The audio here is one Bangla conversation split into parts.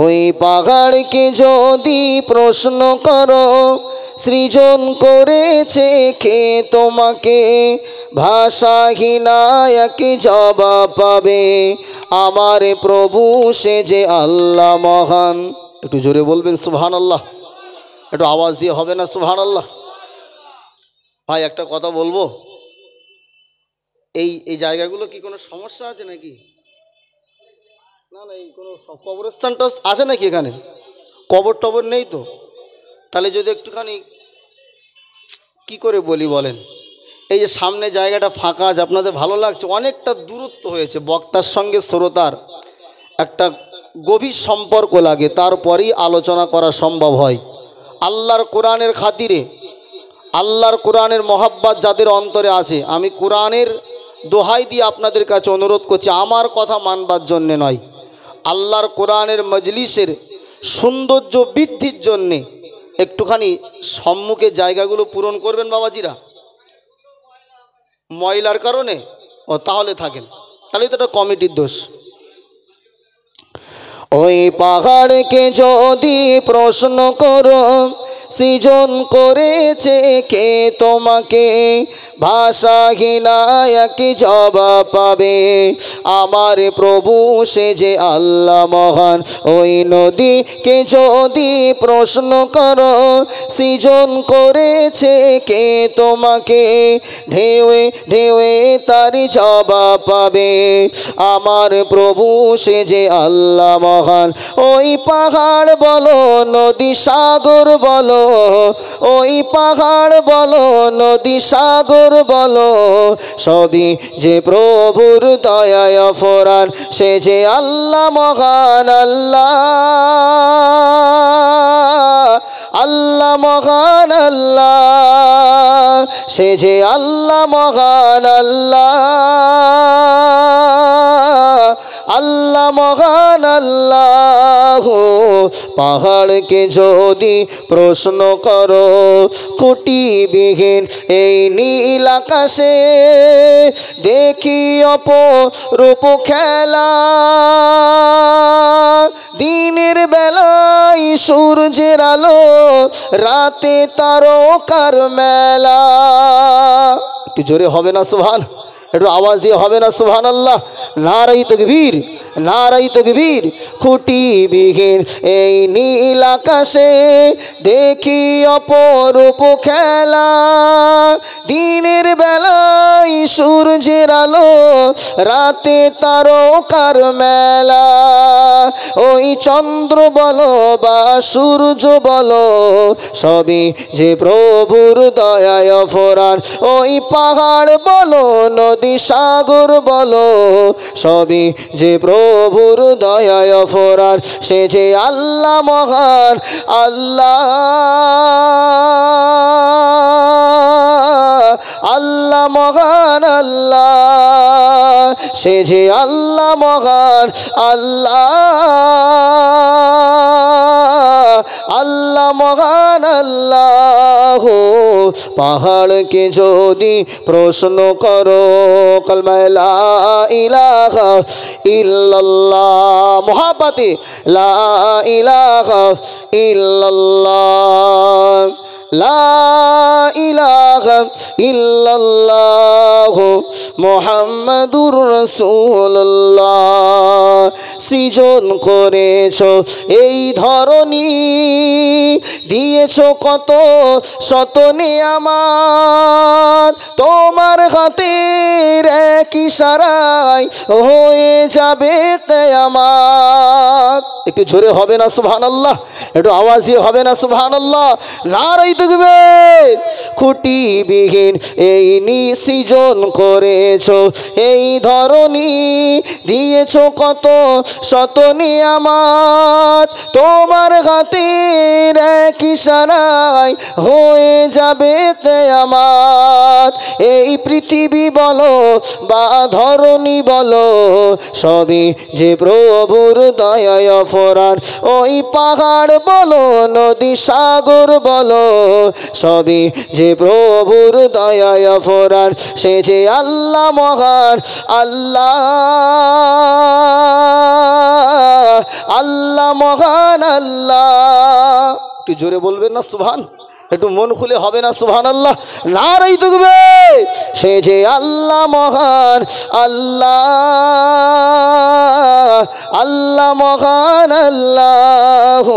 ওই পাহাড়কে যদি প্রশ্ন করো সৃজন করেছে কে তোমাকে, ভাষাহীনা এক জবাব পাবে, আমার প্রভু সে যে আল্লাহ মহান। একটু জোরে বলবেন সুবহানাল্লাহ, একটু আওয়াজ দিয়ে হবে না সুবহানাল্লাহ? ভাই একটা কথা বলবো, এই জায়গাগুলো কি কোনো সমস্যা আছে নাকি? না না, এই কোনো কবরস্থানটা আছে নাকি এখানে? কবর টবর নেই তো? তাহলে যদি একটুখানি কি করে বলি বলেন, এই যে সামনে জায়গাটা ফাঁকা আছে, আপনাদের ভালো লাগছে? অনেকটা দূরত্ব হয়েছে, বক্তার সঙ্গে শ্রোতার একটা গভীর সম্পর্ক লাগে, তারপরেই আলোচনা করা সম্ভব হয়। আল্লাহর কোরআনের খাতিরে, আল্লাহর কোরআনের মহাব্বত যাদের অন্তরে আছে, আমি কোরআনের দোহাই দিয়ে আপনাদের কাছে অনুরোধ করছি, আমার কথা মানবার জন্যে নয়, আল্লাহর কোরআনের মজলিসের সৌন্দর্য বৃদ্ধির জন্যে একটুখানি সম্মুখে জায়গাগুলো পূরণ করবেন বাবাজিরা। ময়লার কারণে ও তাহলে থাকেন, তাহলে তো এটা কমিটির দোষ। ওই পাহাড়কে যদি প্রশ্ন করো সৃজন করেছে কে তোমাকে, ভাষাহীনা এক জবাব পাবে, আমার প্রভু সে যে আল্লাহ মহান। ওই নদীকে যদি প্রশ্ন করো সৃজন করেছে কে তোমাকে, ঢেউয়ে ঢেউয়ে তার জবাব পাবে, আমার প্রভু সে যে আল্লাহ মহান। ওই পাহাড় বলো নদী সাগর বলো, ওই পাহাড় বলো নদী সাগর বলো, সবই যে প্রভুর দয়ায় ফোরান, সে যে আল্লাহ মহান। আল্লাহ আল্লাহ মহান, আল্লাহ সে যে আল্লাহ মহান। আল্লাহ আল্লাহ মহান। আল্লাহ পাহাড়কে যদি প্রশ্ন করো কুটিবিহীন এই নীল আকাশে, দেখি অপরূপ খেলা, দিনের বেলায় সূর্যের আলো, রাতে তারকার মেলা। একটু জোরে হবে না সুবহান? একটু আওয়াজ দিয়ে হবে না সুবহানাল্লাহ? নারাই তাকবীর, নারাই তাকবীর। খুঁটিবিহীন এই নীল আকাশে দেখি অপরূপ খেলা, দিনের বেলায় সূর্যের আলো, রাতে তারকার মেলা। ওই চন্দ্র বলো বা সূর্য বলো, সবই যে প্রভুর দয়ায় ফোরান। ওই পাহাড় বলো নদী সাগর বলো, সবই যে প্রভুর দয়ায় ফোরান, সে যে আল্লাহ মহান। আল্লাহ আল্লাহ মহান, আল্লাহ সে যে আল্লাহ মহান। আল্লাহ আল্লাহ মহান। আল্লাহ পাহাড়কে যদি প্রশ্ন করো কলমা লা ইলাহা ইল্লাল্লাহ, মুহাব্বতে লা ইলাহা ইল্লাল্লাহ, লা ইলাহা ইল্লাল্লাহ মুহাম্মাদুর রাসূলুল্লাহ। সৃজন করেছো এই ধরনী, দিয়েছো কত শত নিয়ামত, তোমার হাতের এক ইশারায় হয়ে যাবে কিয়ামত। একটু জোরে হবে না সুবহানাল্লাহ? একটু আওয়াজ দিয়ে হবে না সুবহানাল্লাহ? নারাই তাকবীর। খুঁটিবিহীন এই সৃজন করেছো এই ধরনী, দিয়েছো কত শত নিয়ামত, তোমার হাতের এক ইশারায় হয়ে যাবে কিয়ামত। এই পৃথিবী বলো বা ধরনী বলো, সবই যে প্রভুর দয়ায় ফোরাত, ওই পাহাড় বলো নদী সাগর বলো, সবই যে প্রভুর দয়ায় ফোরাত। সে যে আল্লাহ মহান, আল্লাহ আল্লাহ মহান আল্লাহ। একটু জোরে বলবেন না সুবহান? একটু মন খুলে হবে না সুবহানাল্লাহ? নারাই তাকবীর। সে যে আল্লাহ মহান, আল্লাহ আল্লাহ মহান আল্লাহ।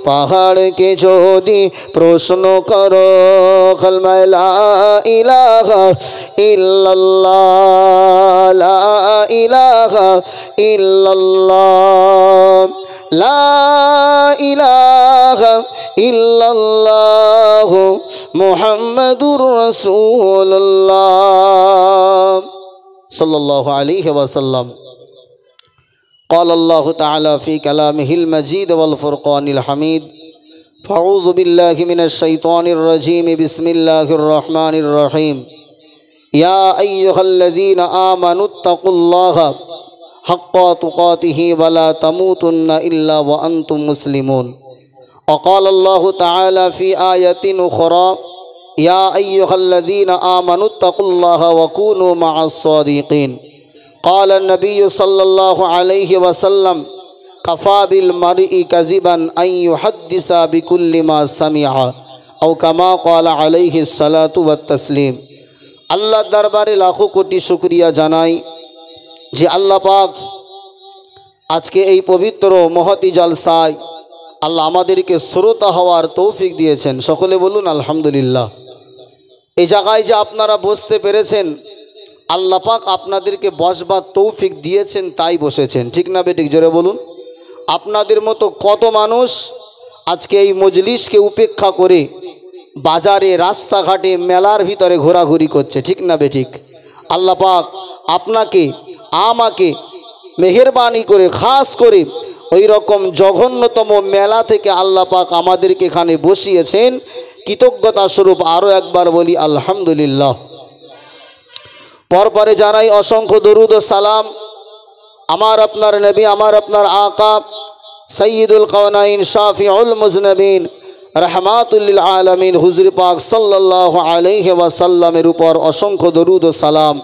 পাহাড়কে যদি প্রশ্ন করো, কালমায়ে লা ইলাহা ইল্লাল্লাহ, লা ইলাহা ইল্লাল্লাহ, লা ইলাহা ইল্লাল্লাহ মুহাম্মাদুর রাসূলুল্লাহ সাল্লাল্লাহু আলাইহি ওয়াসাল্লাম। قال الله تعالى في كلامه المجيد والفرقان الحميد: فأعوذ بالله من الشيطان الرجيم، بسم الله الرحمن الرحيم، يا أيها الذين آمنوا اتقوا الله حق تقاته ولا تموتن إلا وأنتم مسلمون. وقال الله تعالى في آية أخرى: يا أيها الذين آمنوا اتقوا الله وكونوا مع الصادقين. قال النبي صلى الله عليه وسلم: كفى بالمرء كذبا أن يحدث بكل ما سمع، أو كما قال عليه الصلاة والتسليم. আল্লাহর দরবারে লাখো কোটি শুকরিয়া জানাই যে আল্লাহ পাক আজকে এই পবিত্র মহতি জলসায় আল্লাহ আমাদেরকে শ্রোতা হওয়ার তৌফিক দিয়েছেন। সকলে বলুন আলহামদুলিল্লাহ। এই জায়গায় যে আপনারা বসতে পেরেছেন, আল্লাহ পাক আপনাদেরকে বসবার তৌফিক দিয়েছেন, তাই বসেছেন। ঠিক না বেঠিক? জোরে বলুন। আপনাদের মতো কত মানুষ আজকে এই মজলিসকে উপেক্ষা করে বাজারে, রাস্তাঘাটে, মেলার ভিতরে ঘোরাঘুরি করছে। ঠিক না বেঠিক? আল্লাহ পাক আপনাকে, আমাকে মেহেরবানি করে, খাস করে ওই রকম জঘন্যতম মেলা থেকে আল্লাহ পাক আমাদেরকে এখানে বসিয়েছেন। কৃতজ্ঞতা স্বরূপ আরও একবার বলি আলহামদুলিল্লাহ। পরপরে জানাই অসংখ্য দরুদ ও সালাম আমার আপনার নবী, আমার আপনার আকা সৈয়দুল কাওনাইন শাফিউল মুজনবিন রহমাতুল লিল আলামিন হুজুর পাক সাল্লাল্লাহু আলাইহি ওয়াসাল্লামের উপর অসংখ্য দরুদ ও সালাম।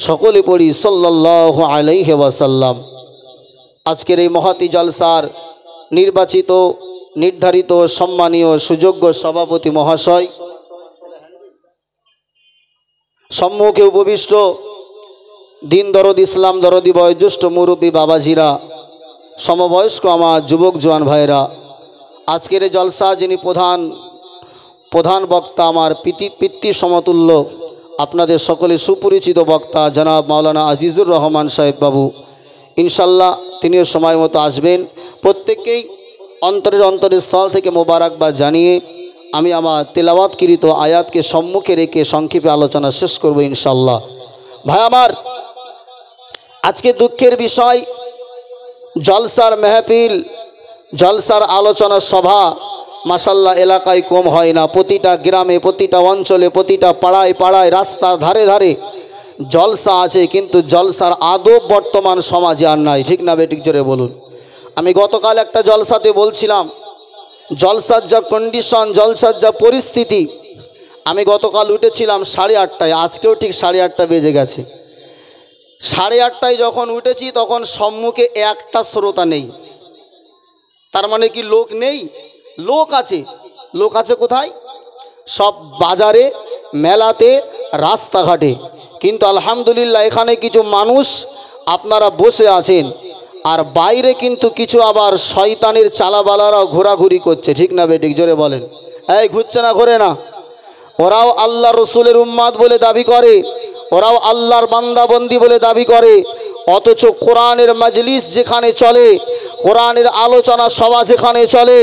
সকলে পড়ি সাল্লাল্লাহু আলাইহি ওয়াসাল্লাম। আজকের এই মহতি জলসার নির্বাচিত, নির্ধারিত, সম্মানীয়, সুযোগ্য সভাপতি মহাশয়, সম্মুখে উপবিষ্ট দিন দরদ, ইসলাম দরদি, বয়োজ্যেষ্ঠ মুরব্বী বাবাজিরা, সমবয়স্ক আমার যুবক জওয়ান ভাইরা, আজকের এই জলসা যিনি প্রধান বক্তা, আমার পিতৃ সমতুল্য, আপনাদের সকলে সুপরিচিত বক্তা জনাব মাওলানা আজিজুর রহমান সাহেব বাবু, ইনশাল্লাহ তিনিও সময় মতো আসবেন। প্রত্যেককেই অন্তরের স্থল থেকে মোবারকবাদ জানিয়ে আমি আমার তেলাওয়াতকৃত আয়াতকে সম্মুখে রেখে সংক্ষেপে আলোচনা শেষ করব ইনশাল্লাহ। ভাই আমার, আজকে দুঃখের বিষয়, জলসার মেহফিল, জলসার আলোচনা সভা মাশাল্লাহ এলাকায় কম হয় না। প্রতিটা গ্রামে, প্রতিটা অঞ্চলে, প্রতিটা পাড়ায় পাড়ায়, রাস্তার ধারে ধারে জলসা আছে, কিন্তু জলসার আদব বর্তমান সমাজে আর নাই। ঠিক না বেঠিক? জোরে বলুন। আমি গতকাল একটা জলসাতে বলছিলাম, জলসার যা কন্ডিশন, জলসার যা পরিস্থিতি। আমি গতকাল উঠেছিলাম 8:30, আজকেও ঠিক 8:30 বেজে গেছে। 8:30 যখন উঠেছি তখন সম্মুখে একটা শ্রোতা নেই। তার মানে কি লোক নেই? লোক আছে। লোক আছে কোথায়? সব বাজারে, মেলাতে, রাস্তাঘাটে। কিন্তু আলহামদুলিল্লাহ এখানে কিছু মানুষ আপনারা বসে আছেন, আর বাইরে কিন্তু কিছু আবার শয়তানের চালাবালারাও ঘোরাঘুরি করছে। ঠিক না বেঠিক? জোরে বলেন। এই ঘুরছে না, ঘোরে না? ওরাও আল্লাহ রসুলের উম্মাদ বলে দাবি করে, ওরাও আল্লাহর বান্দাবন্দি বলে দাবি করে, অথচ কোরআনের মজলিস যেখানে চলে, কোরআনের আলোচনা সভা যেখানে চলে,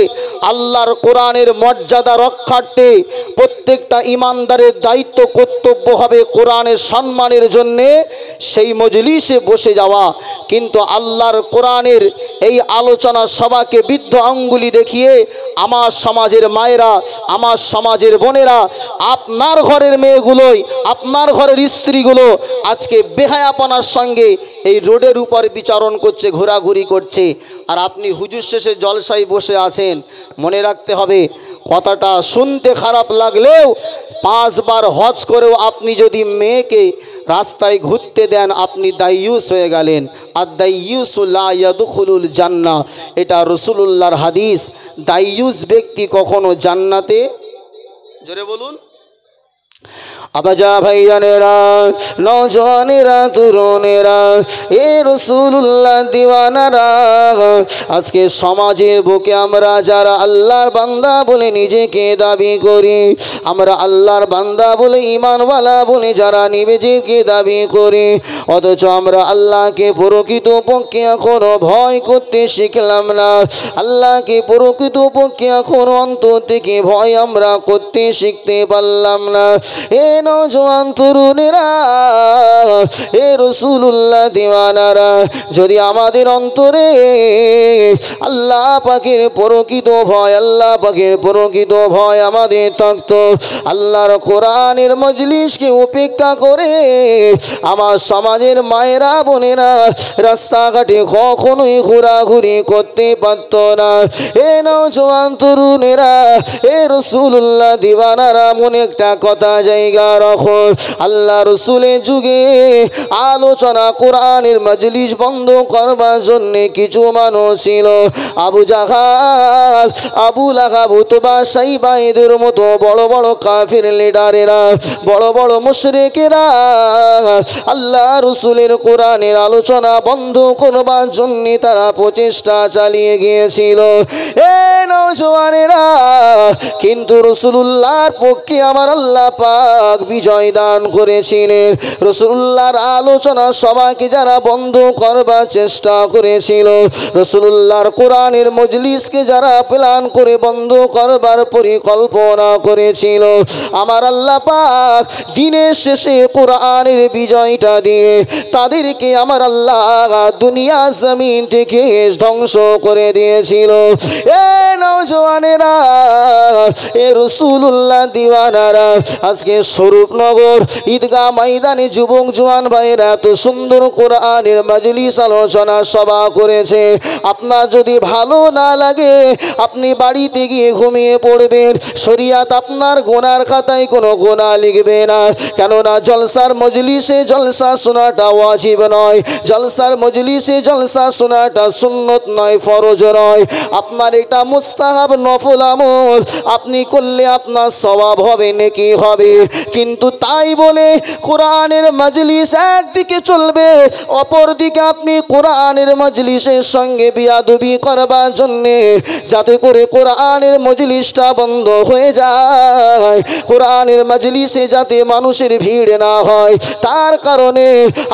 আল্লাহর কোরআনের মর্যাদা রক্ষার্থে প্রত্যেকটা ইমানদারের দায়িত্ব, কর্তব্য হবে কোরআনের সম্মানের জন্যে সেই মজলিসে বসে যাওয়া। কিন্তু আল্লাহর কোরআনের এই আলোচনা সভাকে বৃদ্ধ আঙ্গুলি দেখিয়ে আমার সমাজের মায়েরা, আমার সমাজের বোনেরা, আপনার ঘরের মেয়েগুলোই, আপনার ঘরের স্ত্রীগুলো আজকে বেহায়াপনার সঙ্গে এই রোডের উপর বিচরণ করছে, ঘোরাঘুরি করছে। আর আপনি হুজুর শেষে জলসায় বসে আছেন। মনে রাখতে হবে, কথাটা শুনতে খারাপ লাগলেও 5 বার হজ করেও আপনি যদি মেয়েকে রাস্তায় ঘুরতে দেন, আপনি দাইয়ুস হয়ে গেলেন। আর দাইয়ুসু লা ইয়াদখুলুল জান্নাহ, এটা রাসূলুল্লাহর হাদিস। দাইয়ুস ব্যক্তি কখনো জান্নাতে, জোরে বলুন, আবাজা ভাইজানেরা, নওজওয়ানেরা, তরুণেরা, এ রাসূলুল্লাহ দিওয়ানারা, আজকে সমাজের বুকে আমরা যারা আল্লাহর বান্দা বলে নিজেকে দাবি করি, আমরা আল্লাহর বান্দা বলে ঈমানওয়ালা বলে যারা নিজেকে দাবি করি, অথচ আমরা আল্লাহকে প্রকৃতপক্ষে এখনো ভয় করতে শিখলাম না। আল্লাহকে প্রকৃতপক্ষে এখনো অন্তর থেকে ভয় আমরা করতে শিখতে পারলাম না। এ নওজওয়ান তরুণেরা, এ রাসূলুল্লাহ দিওয়ানারা, যদি আমাদের অন্তরে আল্লাহ পাকের প্রকৃত ভয়, আল্লাহ পাকের প্রকৃত ভয় আমাদের থাকতো, আল্লাহর কোরআনের মজলিসকে উপেক্ষা করে আমার সমাজের মায়েরা বোনেরা রাস্তাঘাটে কখনোই ঘোরাঘুরি করতে পারত না। এ নওজওয়ান তরুণেরা, এ রাসূলুল্লাহ দিওয়ানারা, মনে একটা কথা জায়গা রাখো, আল্লাহ রসুলের যুগে আলোচনা কোরআনের মজলিস বন্ধ করবার জন্য কিছু মানুষ ছিল। আবু জাহাল, আবু লাহাব, উতবা, সাইবা, এদের মতো বড় বড় কাফির লিডারেরা, বড় বড় মুশরিকেরা আল্লাহ রসুলের কোরআনের আলোচনা বন্ধ করবার জন্য তারা প্রচেষ্টা চালিয়ে গিয়েছিল। এ নওজওয়ানেরা, কিন্তু রাসূলুল্লাহর পক্ষে আমার আল্লাহ পাক বিজয় দান করেছিলেন। রাসূলুল্লাহর আলোচনা সবাইকে যারা বন্ধ করবার চেষ্টা করেছিল, রাসূলুল্লাহর কোরআনের মজলিসকে যারা প্ল্যান করে বন্ধ করবার পরিকল্পনা করেছিল, আমার আল্লাহ পাক দিনের শেষে কোরআনের বিজয়টা দিয়ে তাদেরকে আমার আল্লাহ দুনিয়া জমিন থেকে ধ্বংস করে দিয়েছিল। এ নওজওয়ানেরা, এ রাসূলুল্লাহ দিওয়ানারা, আজকে স্বরূপনগর ঈদগাহ ময়দানে যুবক জওয়ান ভাইরা এত সুন্দর কোরআনের মজলিস আলোচনা সভা করেছে। আপনার যদি ভালো না লাগে আপনি বাড়িতে গিয়ে ঘুমিয়ে পড়বেন, শরিয়াত আপনার গুনার খাতায় কোনো গুনাহ লিখবে না। কেননা জলসার মজলিসে জলসা শোনাটা ওয়াজিব নয়, জলসার মজলিসে জলসা শোনাটা সুন্নত নয়, ফরজ নয়। আপনার এটা মুস্তাহাব নফল আমল, আপনি করলে আপনার সওয়াব হবে, নেকি হবে। কিন্তু তাই বলে কোরআনের মজলিস একদিকে চলবে, অপর দিকে আপনি কোরআনের মজলিসের সঙ্গে বিয়াদবি করবার জন্যে, যাতে করে কোরআনের মজলিসটা বন্ধ হয়ে যায়, কোরআনের মজলিসে যাতে মানুষের ভিড় না হয়, তার কারণে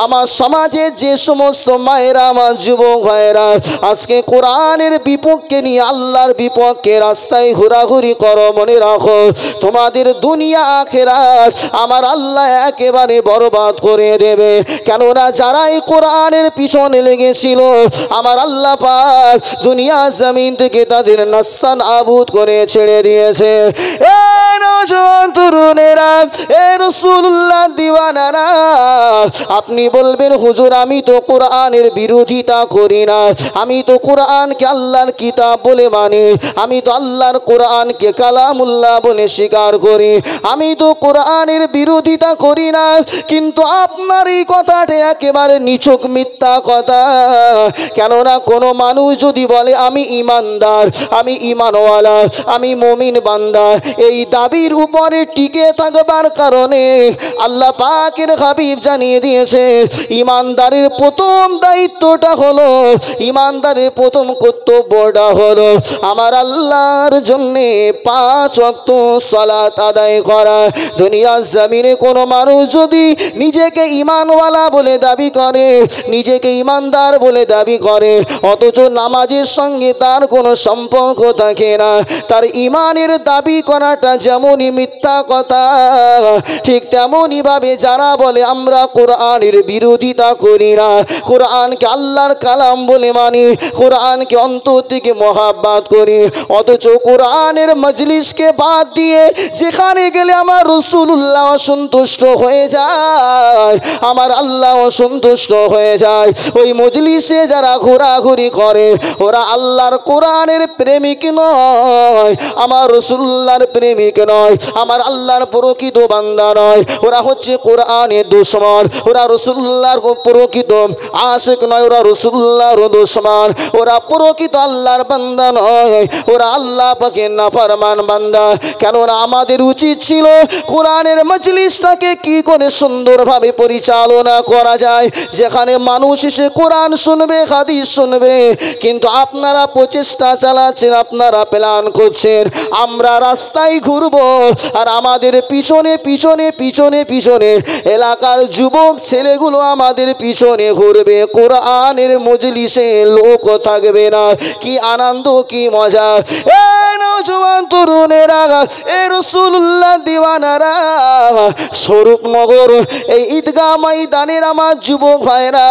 আমার সমাজের যে সমস্ত মায়েরা, আমার যুবক ভাইয়েরা আজকে কোরআনের বিপক্ষে নিয়ে আল্লাহর বিপক্ষে রাস্তায় ঘোরাঘুরি করো, মনে রাখো তোমাদের দুনিয়া আখিরাত আমার আল্লাহ একেবারে বরবাদ করে দেবে। কেননা যারা এই কোরআনের পিছনে লেগেছিল আমার আল্লাহ পাক দুনিয়া জমিন থেকে তাদের নাস্তান আবুদ করে ছেড়ে দিয়েছে। এ নওজওয়ান তরুণেরা, এ রাসূলুল্লাহ দিওয়ানারা, আপনি বলবেন হুজুর আমি তো কোরআনের বিরোধিতা করি না, আমি তো কোরআনকে আল্লাহর কিতাব বলে মানি, আমি তো আল্লাহর কোরআনকে কালামুল্লাহ বলে স্বীকার করি, আমি তো কোরআনের বিরোধিতা করি না। কিন্তু আপনার এই কথাটা একেবারে নিছক মিথ্যা কথা। কেননা কোনো মানুষ যদি বলে আমি ইমানদার, আমি ইমানওয়ালা, আমি মুমিন বান্দা, এই দাবির উপরে টিকে থাকবার কারণে আল্লাহ পাকের হাবিব জানিয়ে দিয়েছে ইমানদারের প্রথম দায়িত্বটা হলো, ইমানদারের প্রথম কর্তব্যটা হলো আমার আল্লাহর জন্যে 5 ওয়াক্ত সালাত আদায় করা। দুনিয়ার জমিনে কোনো মানুষ যদি নিজেকে ইমানওয়ালা বলে দাবি করে, নিজেকে ইমানদার বলে দাবি করে, অথচ নামাজের সঙ্গে তার কোনো সম্পর্ক থাকে না, তার ইমানের দাবি করাটা যেমনই বলি মিথ্যা কথা, ঠিক তেমনই ভাবে যারা বলে আমরা কোরআনের বিরোধিতা করি না, কোরআনকে আল্লাহর কালাম বলে মানি, কোরআনকে অন্তর থেকে মহাব্বত করি, অথচ কোরআনের মজলিসকে বাদ দিয়ে যেখানে গেলে আমার রাসূলুল্লাহ অসন্তুষ্ট হয়ে যায়, আমার আল্লাহ অসন্তুষ্ট হয়ে যায়। ওই মজলিসে যারা ঘোরাঘুরি করে ওরা আল্লাহর কোরআনের প্রেমিক নয়, আমার রাসূলুল্লাহর প্রেমিক নয়, আমার আল্লাহর প্রকৃত বান্দা নয়, ওরা হচ্ছে কোরআনের দুশমন, ওরা রাসূলুল্লাহর প্রকৃত আশিক নয়, ওরা রাসূলুল্লাহর দুশমন, ওরা প্রকৃত আল্লাহর বান্দা নয়, ওরা আল্লাহ পাকের নাফরমান বান্দা। কেননা আমাদের উচিত ছিল কোরআনের মজলিসটাকে কি করে সুন্দরভাবে পরিচালনা করা যায়, যেখানে মানুষ এসে কোরআন শুনবে, হাদিস শুনবে। কিন্তু আপনারা প্রচেষ্টা চালাচ্ছেন, আপনারা প্ল্যান করছেন আমরা রাস্তায় ঘুরবো, আর আমাদের পিছনে পিছনে পিছনে পিছনে এলাকার যুবক ছেলেগুলো আমাদের পিছনে ঘুরবে, কোরআনের মজলিসে লোক থাকবে না। কি আনন্দ, কি মজা! এই নওজোয়ান তরুণেরা, এই রাসূলুল্লাহ দিওয়ানারা, স্বরূপনগর এই ঈদগাহ ময়দানের আমার যুবক ভাইরা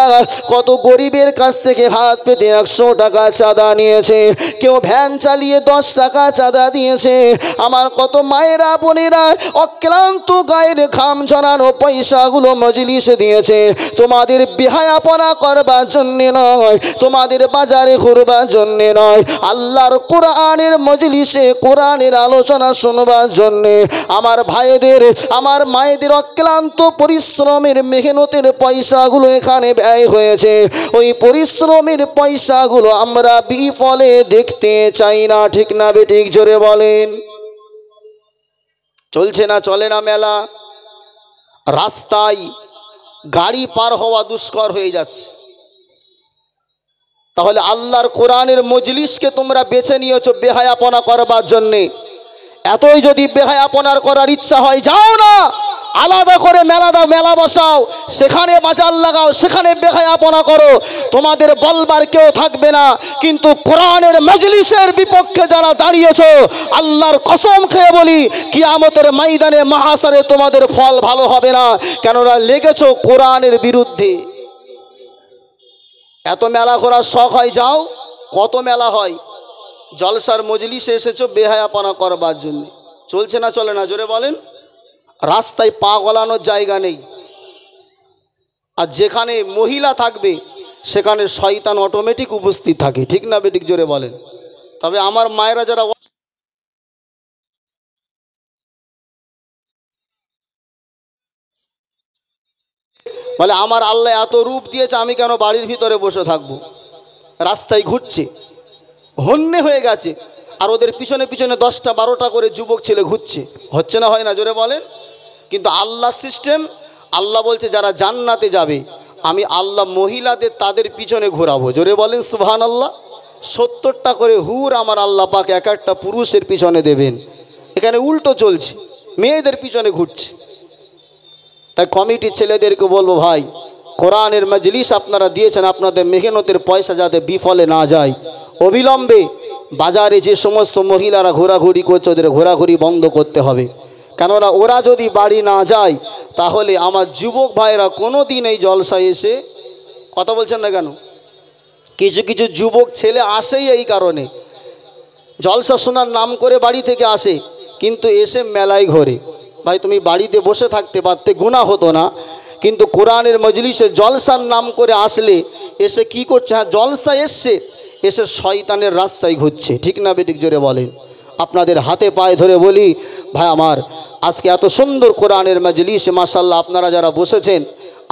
কত গরিবের কাছ থেকে হাত পেতে 100 টাকা চাঁদা নিয়েছে, কেউ ভ্যান চালিয়ে 10 টাকা চাঁদা দিয়েছে। আমার কত মায়েরা বোনেরা অক্লান্ত গায়ের ঘাম ঝরানো পয়সাগুলো মজলিসে দিয়েছে, তোমাদের বেহায়াপনা করবার জন্যে নয়, তোমাদের বাজারে ঘুরবার জন্যে নয়, আল্লাহর কোরআনের মজলিসে কোরআনের আলোচনা শুনবার জন্যে। আমার ভাইদের, আমার মায়েদের অক্লান্ত পরিশ্রমের মেহনতের পয়সাগুলো এখানে ব্যয় হয়েছে, ওই পরিশ্রমের পয়সাগুলো আমরা বিফলে দেখতে চাই না, ঠিক না বেঠিক? জোরে বলেন। চলছে না, চলে না মেলা? রাস্তায় গাড়ি পার হওয়া দুষ্কর হয়ে যাচ্ছে। তাহলে আল্লাহর কোরআনের মজলিসকে তোমরা বেছে নিয়েছো বেহায়াপনা করবার জন্যে। এতই যদি বেহায়াপনার করার ইচ্ছা হয়, যাও না আলাদা করে মেলা বসাও, সেখানে বাজার লাগাও, সেখানে বেহায়াপনা করো, তোমাদের বলবার কেউ থাকবে না। কিন্তু কোরআনের মজলিসের বিপক্ষে যারা দাঁড়িয়েছো, আল্লাহর কসম খেয়ে বলি কিয়ামতের ময়দানে মাহাশারে তোমাদের ফল ভালো হবে না, কেননা লেগেছো কোরআনের বিরুদ্ধে। এত মেলা করার শখ হয়, যাও, কত মেলা হয়। জলসার মজলিসে এসেছো বেহায়াপনা করবার জন্য। চলছে না, চলে না? জোরে বলেন। রাস্তায় পা গলানোর জায়গা নেই, আর যেখানে মহিলা থাকবে সেখানে শয়তান অটোমেটিক উপস্থিত থাকে, ঠিক না বেঠিক? জোরে বলেন। তবে আমার মায়েরা যারা বলে আমার আল্লাহ এত রূপ দিয়েছে, আমি কেন বাড়ির ভিতরে বসে থাকবো, রাস্তায় ঘুরছে, হন্যে হয়ে গেছে, আর ওদের পিছনে পিছনে 10টা 12টা করে যুবক ছেলে ঘুরছে। হচ্ছে না, হয় না? জোরে বলেন। কিন্তু আল্লাহ সিস্টেম, আল্লাহ বলছে যারা জান্নাতে যাবে আমি আল্লাহ মহিলাদের তাদের পিছনে ঘোরাবো। জোরে বলেন সুবহানাল্লাহ। 70টা করে হুর আমার আল্লাহ পাক এক একটা পুরুষের পিছনে দেবেন। এখানে উল্টো চলছে, মেয়েদের পিছনে ঘুরছে। তাই কমিটির ছেলেদেরকে বলবো, ভাই কোরআনের মজলিস আপনারা দিয়েছেন, আপনাদের মেহনতের পয়সা যাতে বিফলে না যায়, অবিলম্বে বাজারে যে সমস্ত মহিলারা ঘোরাঘুরি করছে ওদের ঘোরাঘুরি বন্ধ করতে হবে। কেননা ওরা যদি বাড়ি না যায় তাহলে আমার যুবক ভাইরা কোনো দিন এই জলসায় এসে, কথা বলছেন না কেন? কিছু কিছু যুবক ছেলে আসেই এই কারণে, জলসা শোনার নাম করে বাড়ি থেকে আসে, কিন্তু এসে মেলায় ঘোরে। ভাই তুমি বাড়িতে বসে থাকতে পারতে, গুনাহ হতো না। কিন্তু কোরআনের মজলিসে জলসার নাম করে আসলে এসে কি করছে? হ্যাঁ, জলসা এসছে, এসে শয়তানের রাস্তায় ঘুরছে, ঠিক না বেঠিক? জোরে বলেন। আপনাদের হাতে পায়ে ধরে বলি, ভাই আমার আজকে এত সুন্দর কোরআনের মজলিসে মাশাআল্লাহ আপনারা যারা বসেছেন,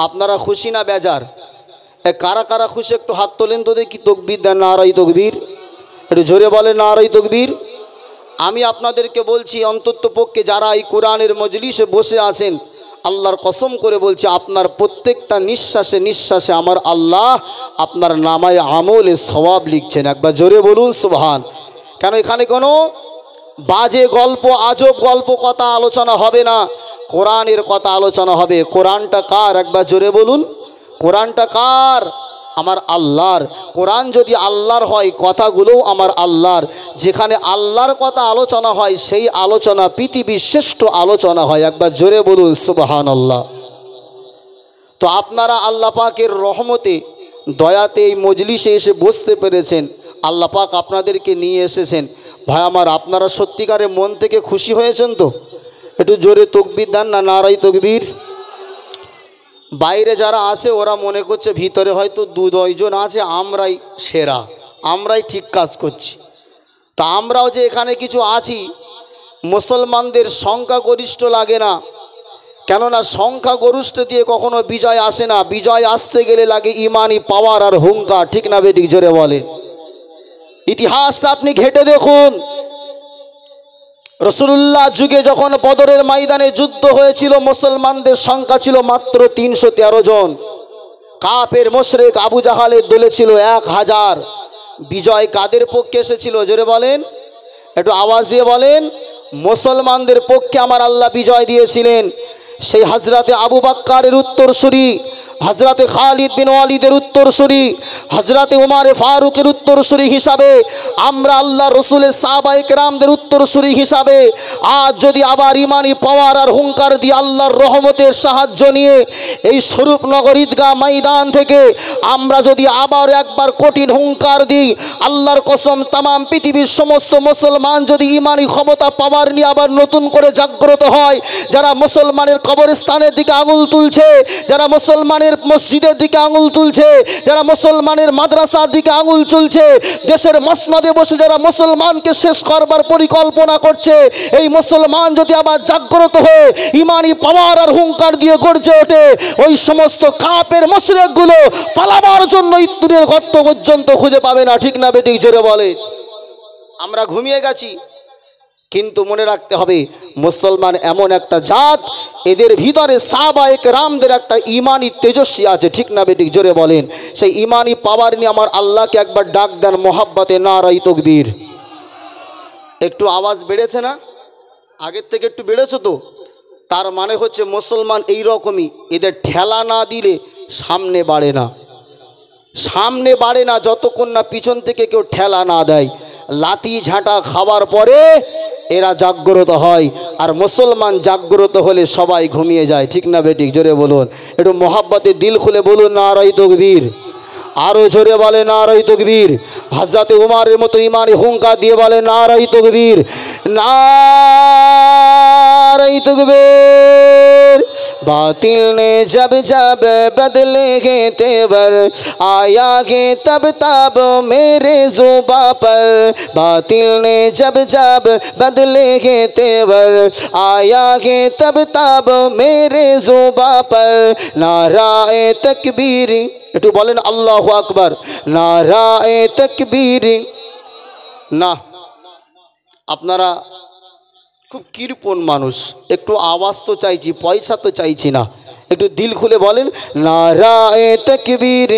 আপনারা খুশি না বেজার? কারা কারা খুশি একটু হাত তোলেন তো দেখি। তকবীর দেন, নারাই তকবীর, একটু জোরে বলেন নারাই তকবীর। আমি আপনাদেরকে বলছি, অন্তত পক্ষে যারা এই কোরআনের মজলিসে বসে আছেন, আল্লাহর কসম করে বলছি আপনার প্রত্যেকটা নিঃশ্বাসে নিঃশ্বাসে আমার আল্লাহ আপনার নামায় আমলে সওয়াব লিখছেন। একবার জোরে বলুন সুবহান। কেন এখানে কোনো বাজে গল্প, আজব গল্প কথা আলোচনা হবে না, কোরআনের কথা আলোচনা হবে। কোরআনটা কার? একবার জোরে বলুন। কোরআনটা কার? আমার আল্লাহর, কোরআন যদি আল্লাহর হয় কথাগুলোও আমার আল্লাহর। যেখানে আল্লাহর কথা আলোচনা হয় সেই আলোচনা পৃথিবীর শ্রেষ্ঠ আলোচনা হয়। একবার জোরে বলুন সুবহানাল্লাহ। তো আপনারা আল্লাহ পাকের রহমতে দয়াতে এই মজলিসে এসে বসতে পেরেছেন, আল্লাহ পাক আপনাদেরকে নিয়ে এসেছেন। ভাই আমার, আপনারা সত্যিকারে মন থেকে খুশি হয়েছেন তো? একটু জোরে তকবীর দেন না, নারাই তকবীর। বাইরে যারা আছে ওরা মনে করছে ভিতরে হয়তো 2-2 জন আছে, আমরাই সেরা, আমরাই ঠিক কাজ করছি। তা আমরাও যে এখানে কিছু আছি, মুসলমানদের সংখ্যাগরিষ্ঠ লাগে না, কেননা সংখ্যাগরিষ্ঠ দিয়ে কখনো বিজয় আসে না। বিজয় আসতে গেলে লাগে ইমানি পাওয়ার আর হুঙ্কার, ঠিক না বেঠিক? জোরে বলেন। ইতিহাসটা আপনি ঘেঁটে দেখুন। রাসূলুল্লাহ যুগে যখন বদরের ময়দানে যুদ্ধ হয়েছিল, মুসলমানদের সংখ্যা ছিল মাত্র 313 জন। কাফের মুশরিক আবু জাহালের দলে ছিল 1000। বিজয় কাদের পক্ষে এসেছিল? জোরে বলেন, একটু আওয়াজ দিয়ে বলেন। মুসলমানদের পক্ষে আমার আল্লাহ বিজয় দিয়েছিলেন। সেই হযরতে আবু বকরের উত্তরসূরি, হযরতে খালিদ বিন ওয়ালিদের উত্তরসূরি, হযরতে উমর ফারুকের উত্তরসূরি হিসাবে, আমরা আল্লাহ রসুলের সাহাবায়ে কেরামদের উত্তরসূরি হিসাবে আজ যদি আবার ইমানি পাওয়ার আর হুঙ্কার দিয়ে আল্লাহর রহমতের সাহায্য নিয়ে এই স্বরূপনগর ঈদগাহ ময়দান থেকে আমরা যদি আবার একবার কঠিন হুঙ্কার দিই, আল্লাহর কসম তামাম পৃথিবীর সমস্ত মুসলমান যদি ইমানি ক্ষমতা পাওয়ার নিয়ে আবার নতুন করে জাগ্রত হয়, যারা মুসলমানের কবরস্থানের দিকে আঙুল তুলছে, যারা মুসলমানের মসজিদের দিকে আঙুল তুলছে, যারা মুসলমানের মাদ্রাসার দিকে আঙুল তুলছে, দেশের মসনদে বসে যারা মুসলমানকে শেষ করবার পরিকল্পনা করছে, এই মুসলমান যদি আবার জাগ্রত হয়ে ইমানি পাওয়ার আর হুঙ্কার দিয়ে গর্জে ওঠে, ওই সমস্ত কাফের মুশরিকগুলো পালাবার জন্য ইত্তুরের গর্ত পর্যন্ত খুঁজে পাবে না, ঠিক না বেঠিক? জোরে বলে। আমরা ঘুমিয়ে গেছি, কিন্তু মনে রাখতে হবে মুসলমান এমন একটা জাত, এদের ভিতরে সাহাবায়ে কেরামদের একটা ইমানি তেজস্বী আছে, ঠিক না বেঠিক? জোরে বলেন। সেই ইমানি পাওয়ার নিয়ে আমার আল্লাহকে একবার ডাক দেন মোহাব্বতে নারাই তাকবীর। একটু আওয়াজ বেড়েছে না? আগের থেকে একটু বেড়েছে তো? তার মানে হচ্ছে মুসলমান এই রকমই, এদের ঠেলা না দিলে সামনে বাড়ে না, সামনে বাড়ে না যতক্ষণ না পিছন থেকে কেউ ঠেলা না দেয়। লাথি ঝাঁটা খাওয়ার পরে এরা জাগ্রত হয়, আর মুসলমান জাগ্রত হলে সবাই ঘুমিয়ে যায়, ঠিক না বেঠিক? জোরে বলুন, একটু মোহাব্বতে দিল খুলে বলুন নারাই তাকবীর। আরো জোরে বলে নারাই তাকবীর। হযরতে উমরের মতো ইমানি হুঙ্কার দিয়ে বলে নারাই তাকবীর, नाराए तकबीर। बातिल ने जब जब बदले गे तेवर, आया गे तब तब मेरे ज़ुबां पर। बातिल ने जब जब बदले गे तेवर, आया गे तब तब मेरे ज़ुबां पर। नाराए तकबीर, একটু বলেন আল্লাহু আকবার। নারায়ে তাকবীর। না, আপনারা খুব কৃপণ মানুষ, একটু আওয়াজ তো চাইছি, পয়সা তো চাইছি না, একটু দিল খুলে বলেন নারায়ে তাকবীর।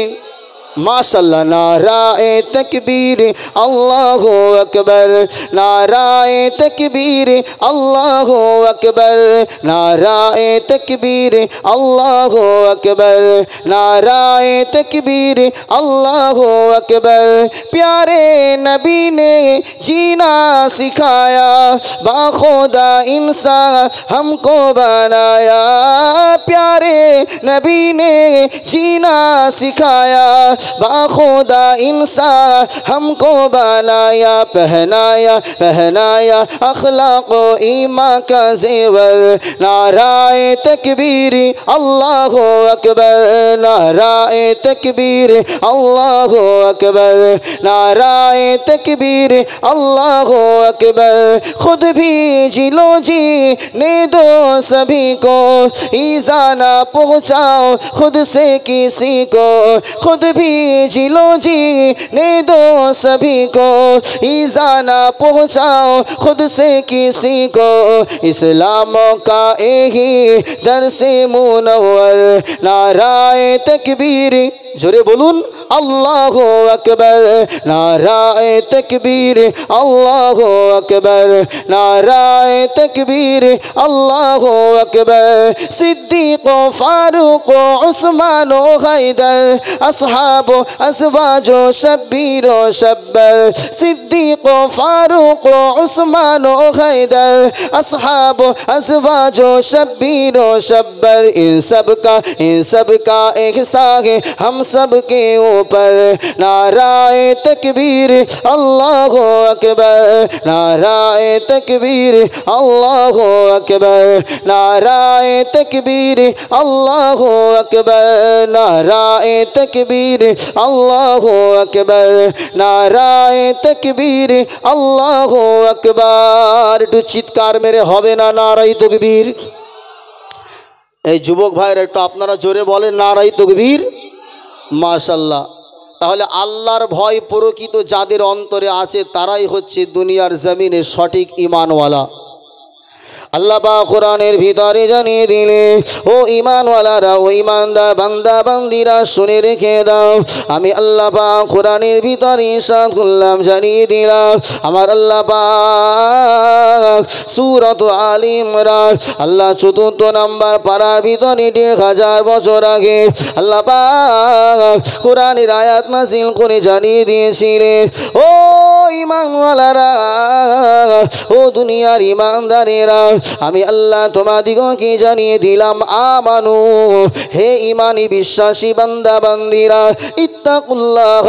माशाल्लाह। नाराए तकबीर अल्लाहु अकबर, नाराए तकबीर अल्लाहु अकबर, नाराए तकबीर अल्लाहु अकबर, नाराए तकबीर अल्लाहु अकबर। प्यारे नबी ने जीना सिखाया, बाखुदा इंसान हमको बनाया। प्यारे नबी ने जीना सिखाया, बाखुदा इंसान हमको बनाया। पहनाया पहनाया अखलाक ईमान का ज़ेवर। नाराए तकबीर अल्लाहु अकबर, नाराए तकबीर अल्लाहु अकबर, नाराए तकबीर अल्लाहु अकबर। खुद भी जिलो जी ने दो सभी को, ईज़ा ना पहुँचाओ खुद से किसी को। खुद भी जिलो जी ने दो सभी को, ईज़ा ना पहुँचाओ खुद से किसी को। इस्लाम का यही दर्से मुनव्वर। नाराए तकबीर, जोरे बोलून अल्लाहु अकबर। नाराए तकबीर अल्लाहु अकबर, नाराए तकबीर अल्लाहु अकबर। सिद्दीक़ फारूक उस्मान हैदर, अस्हाब আসহাবু আসওয়াজু শাব্বির ও শাব্বার সিদ্দিক ও ফারুক ও উসমান ও হায়দার আসহাবু আসওয়াজু শাব্বির ও শাব্বার इन सब का एहसान है हम सब के ऊपर नाराए तकबीर अल्लाहु अकबर नाराए तकबीर अल्लाहु अकबर नाराए तकबीर अल्लाहु अकबर नाराए तकबीर अल्लाहु अकबर नाराए तकबीर अल्लाहु अकबर একটু চিৎকার মেরে হবে না নারায়ে তাকবীর এই যুবক ভাইরা একটু আপনারা জোরে বলেন নারায়ে তাকবীর মাশাআল্লাহ তাহলে আল্লাহর ভয় প্রকৃত যাদের অন্তরে আছে তারাই হচ্ছে দুনিয়ার জমিনে সঠিক ঈমানওয়ালা আল্লাহ পাক কোরআনের ভিতরে জানিয়ে দিলে ও ঈমানওয়ালারা ও ঈমানদার বান্দা বান্দিরা শুনে রেখে দাও আমি আল্লাহ পাক কোরআনের ভিতরে ইরশাদ করলাম জানিয়ে দিলাম আমার আল্লাহ পাক সূরাত আলে ইমরান আল্লাহ ৪র্থ নাম্বার পারার ভিতরে ১৫০০ বছর আগে আল্লাহ পাক কোরআনের আয়াত নাযিল করে জানিয়ে দিয়েছিলেন ও ঈমানওয়ালারা ও দুনিয়ার ঈমানদারেরা আমি আল্লাহ তোমাদিগকে জানিয়ে দিলাম আমানু হে ঈমানি বিশ্বাসী বান্দা বান্দিরা ইত্তাকুল্লাহ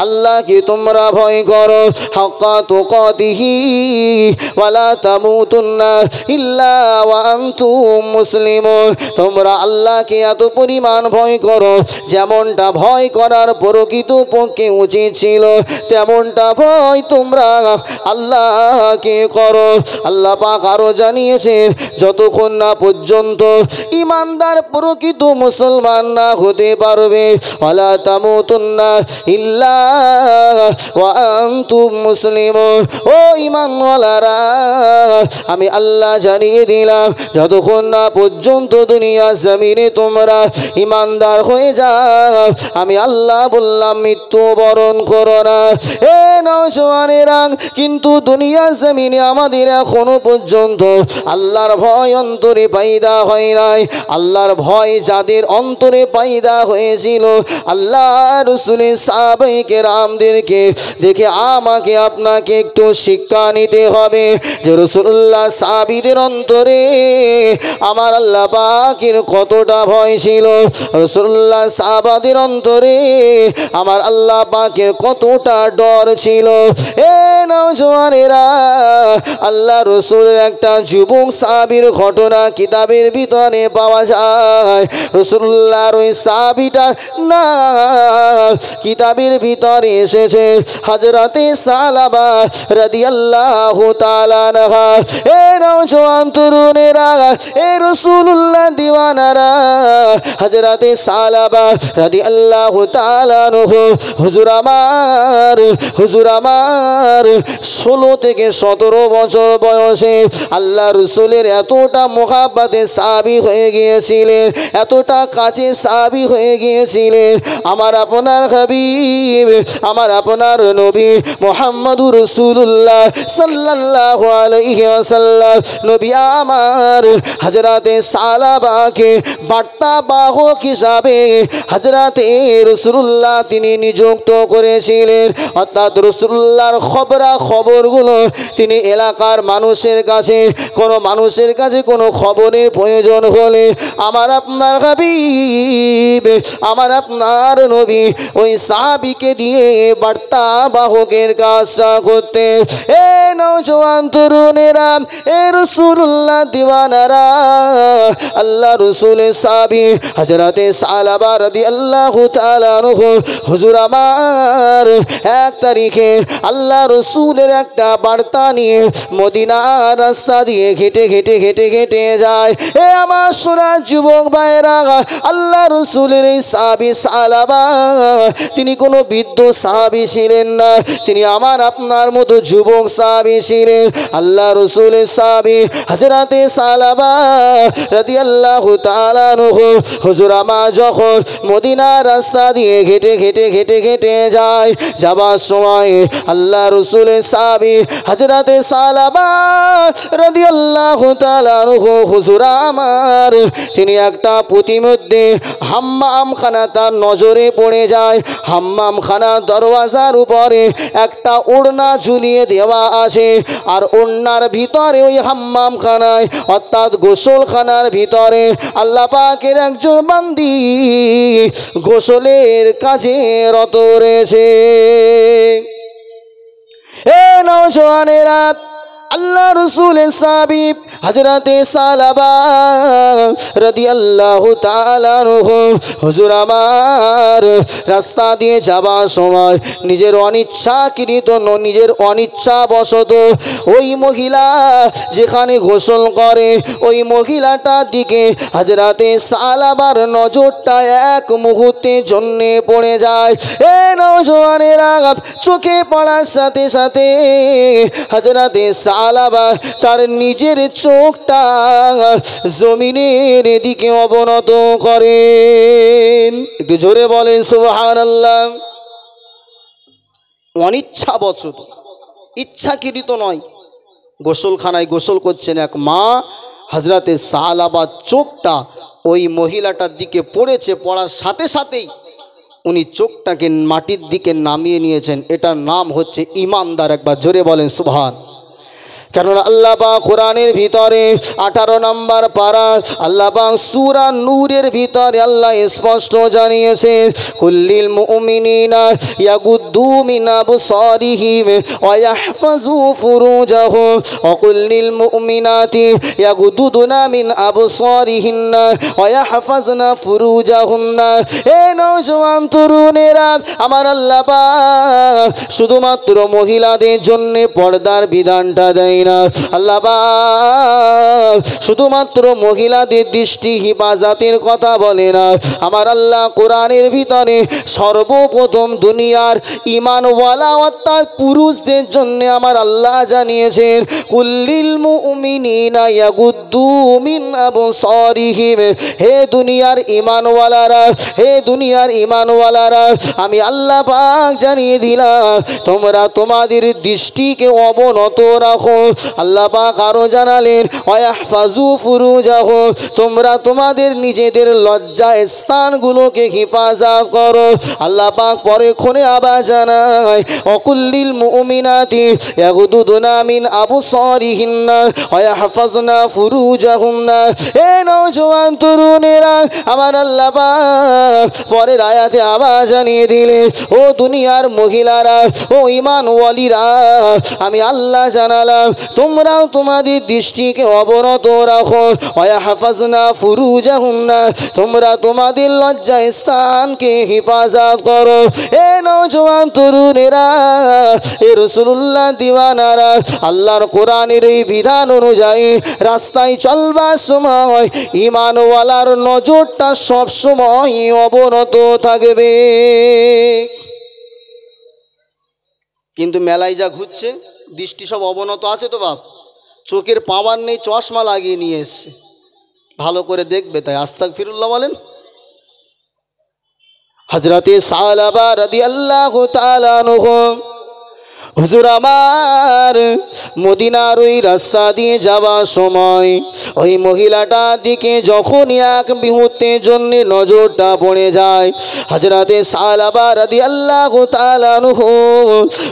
আল্লাহকে তোমরা ভয় করো হাক্কা তুকাতিহি ওয়ালা তামুতুন্না ইল্লা ওয়া আনতুম মুসলিমুন তোমরা আল্লাহকে এত পরিমাণ ভয় করো যেমনটা ভয় করার প্রকৃতপক্ষে উচিত ছিল তেমনটা ভয় তোমরা আল্লাহকে করো আল্লাহ পাক আরো জানিয়েছেন যতক্ষণ না পর্যন্ত ঈমানদার প্রকৃত মুসলমান না হতে পারবে ওয়ালা তামুতুন্না ইল্লা ওয়া আনতুম মুসলিমুন ও ঈমানওয়ালারা আমি আল্লাহ জানিয়ে দিলাম যতক্ষণ না পর্যন্ত দুনিয়া জমিনে তোমরা ঈমানদার হয়ে যাও আমি আল্লাহ বললাম মৃত্যুবরণ করো না এ নওজওয়ানেরা কিন্তু দুনিয়া জমিনে আমাদের এখনো পর্যন্ত আল্লাহর ভয় অন্তরে পয়দা হয় নাই আল্লাহর ভয় যাদের অন্তরে পয়দা হয়েছিল আল্লাহ রাসূলের সাহাবায়ে কেরামদেরকে দেখে আমাকে আপনাকে একটু শিক্ষা নিতে হবে যে রাসূলুল্লাহ সাহাবীদের অন্তরে আমার আল্লাহ পাকের কতটা ভয় ছিল রাসূলুল্লাহ সাহাবাদের অন্তরে আমার আল্লাহ পাকের কতটা ডর ছিল এ নওজওয়ানেরা আল্লাহ রাসূলের একটা যুবক সাহাবীর ঘটনা কিতাবের ভিতরে পাওয়া যায় রাসূলুল্লাহর ওই সাহাবীটার নাম কিতাবের ভিতরে এসেছে হযরতে সালাবা রাদিয়াল্লাহু তাআলা আনহা এ নওজওয়ান তরুণেরা এ রাসূলুল্লাহ দিওয়ানারা হযরতে সালাবা রাদিয়াল্লাহু তাআলা আনহু হুজুর আমার 16 থেকে 17 বছর বয়সে আল্লাহ রাসূলের এতটা মুহাব্বতে সাহাবী হয়ে গিয়েছিলেন এতটা কাছে সাহাবী হয়ে গিয়েছিলেন আমার আপনার হাবিব আমার আপনার নবী মুহাম্মদুর রাসূলুল্লাহ সাল্লাল্লাহু আলাইহি ওয়াসাল্লাম নবী আমার হযরতে সালাবাকে বার্তা বাহক হিসাবে হযরতে রাসূলুল্লাহ তিনি নিযুক্ত করেছিলেন অর্থাৎ রাসূলুল্লাহর খবরগুলো তিনি এলাকার মানুষের কাছে কোনো মানুষের কাছে কোনো খবরের প্রয়োজন হলে আমার আপনার হাবিব আমার আপনার নবী ওই সাহাবীকে দিয়ে বার্তা বাহকের কাজটা করতে এ নওজওয়ান তরুণেরা এ রাসূলুল্লাহ দিওয়ানারা আল্লাহ রাসূলের সাহাবী হযরতে সালাবা রাদিয়াল্লাহু তাআলা আনহু হুজুর আমার 1 তারিখে আল্লাহ রাসূলের একটা বার্তা নিয়ে মদিনার রাস্তা দিয়ে হেঁটে যায় এ আমার সোনা যুবক ভাইরা আল্লাহ রাসূলের এই সাহাবী সালাবা তিনি কোনো বৃদ্ধ সাহাবী ছিলেন না তিনি আমার আপনার মতো যুবক সাহাবী সাহাবী ছিলেন আল্লাহ রসুলের সাহাবী হযরতে সালাবা রাদিয়াল্লাহু তাআলা আনহু। হুজুর আমার যখন মদিনার রাস্তা দিয়ে ঘেটে ঘেটে ঘেটে ঘেটে যায়, যাবার সময় আল্লাহ রসুলের সাহাবী হযরতে সালাবা রাদিয়াল্লাহু তাআলা আনহু হুজুর আমার তিনি একটা প্রতিমধ্যে হাম্মামখানা তার নজরে পড়ে যায়। হাম্মামখানার দরওয়াজার উপরে একটা ওড়না ঝুলিয়ে দেওয়া আছে, আর ওড়নার ভিতরে ওই হাম্মামখানায় অর্থাৎ গোসলখানার ভিতরে আল্লাহ পাকের একজন বান্দি গোসলের কাজে রত রয়েছে। এ নওজওয়ানেরা, আল্লাহ রসুলের সাহাবী হযরতে সালাবা রাদিয়াল্লাহু তাআলা আনহু হুজুর আমার রাস্তা দিয়ে যাবার সময় নিজের অনিচ্ছাবশত ওই মহিলা যেখানে গোসল করে ওই মহিলাটার দিকে হযরতে সালাবার নজরটা এক মুহূর্তের জন্য পড়ে যায়। এ নওজওয়ানেরা, চোখে পড়ার সাথে সাথে হযরতে সালাবা তার নিজের চোখটা জমিনের দিকে অবনত করেন। একটু জোরে বলেন সুবহানাল্লাহ। অনিচ্ছাবশত, ইচ্ছাকৃত নয়, গোসলখানায় গোসল করছেন এক মা, হযরতে সালাবার চোখটা ওই মহিলাটার দিকে পড়েছে, পড়ার সাথে সাথেই উনি চোখটাকে মাটির দিকে নামিয়ে নিয়েছেন। এটার নাম হচ্ছে ইমানদার। একবার জোরে বলেন সুবহান। কেননা আল্লাহ পাক কোরআনের ভিতরে 18 নম্বর পারা আল্লাহ পাক সূরা নূরের ভিতরে আল্লাহ স্পষ্ট জানিয়েছেন, কুল্লিল মুমিনিনা ইয়াগুদ্দু মিন আবসারিহিম ওয়া ইয়াহফাজু ফুরুজাহুম ওয়া কুল্লিল মুমিনাতি ইয়াগুদ্দুনা মিন আবসারিহিন্না ওয়া ইয়াহফাজনা ফুরুজাহুন্না। হে নওজওয়ান তরুণেরা, আমার আল্লাহ পাক শুধুমাত্র মহিলাদের জন্য পর্দার বিধানটা দেয় না। আল্লাহ পাক শুধুমাত্র মহিলাদের দৃষ্টি হিফাজতের কথা বলে না। আমার আল্লাহ কোরআনের ভিতরে সর্বপ্রথম দুনিয়ার ঈমানওয়ালা অর্থাৎ পুরুষদের জন্য আমার আল্লাহ জানিয়েছেন, কুল্লিল মুমিনিনা ইয়াগুদ্দু মিন আবসারিহিম। হে দুনিয়ার ঈমানওয়ালারা, হে দুনিয়ার ঈমানওয়ালারা, আমি আল্লাহ পাক জানিয়ে দিলাম তোমরা তোমাদের দৃষ্টিকে অবনত রাখো। আল্লাহ পাক আরো জানালেন, ওয়াহফাজু ফুরুজাহুম, তোমরা তোমাদের নিজেদের লজ্জা স্থানগুলোকে হিফাজত করো। আল্লাহ পাক পরে ক্ষণে আবার জানায়, ওয়াকুল্লিল মুমিনাতি ইয়াগুদুনা মিন আবসারিহিন্না ওয়াহফাজনা ফুরুজাহুন্না। হে নওজওয়ান তরুণেরা, আমার আল্লাহ পাক পরের আয়াতে আবার জানিয়ে দিলেন, ও দুনিয়ার মহিলারা, ও ঈমানওয়ালীরা, আমি আল্লাহ জানালাম তোমরাও তোমাদের দৃষ্টিকে অবনত রাখো। ওয়াহফাজনা ফুরুজাহুন্না, তোমরা তোমাদের লজ্জা স্থানকে হিফাজত করো। এ নওজওয়ান তরুণেরা, এ রাসূলুল্লাহ দিওয়ানারা, আল্লাহর কোরআনের এই বিধান অনুযায়ী রাস্তায় চলবার সময় ঈমানওয়ালার নজরটা সব সময় অবনত থাকবে। কিন্তু মেলায় যা ঘুরছে দৃষ্টি সব অবনত আছে তো বাপ, চোখের পাওয়ার নেই, চশমা লাগিয়ে নিয়ে এসছে, ভালো করে দেখবে। তাই আস্তাগফিরুল্লাহ বলেন। হযরতে সালাবা রাদিয়াল্লাহু তাআলা আনহু হুজুর আমার মদিনার ওই রাস্তা দিয়ে যাওয়ার সময় ওই মহিলাটার দিকে যখন এক মুহূর্তের জন্য নজরটা পড়ে যায়, হযরতে সালাবা রাদিয়াল্লাহু তাআলা আনহু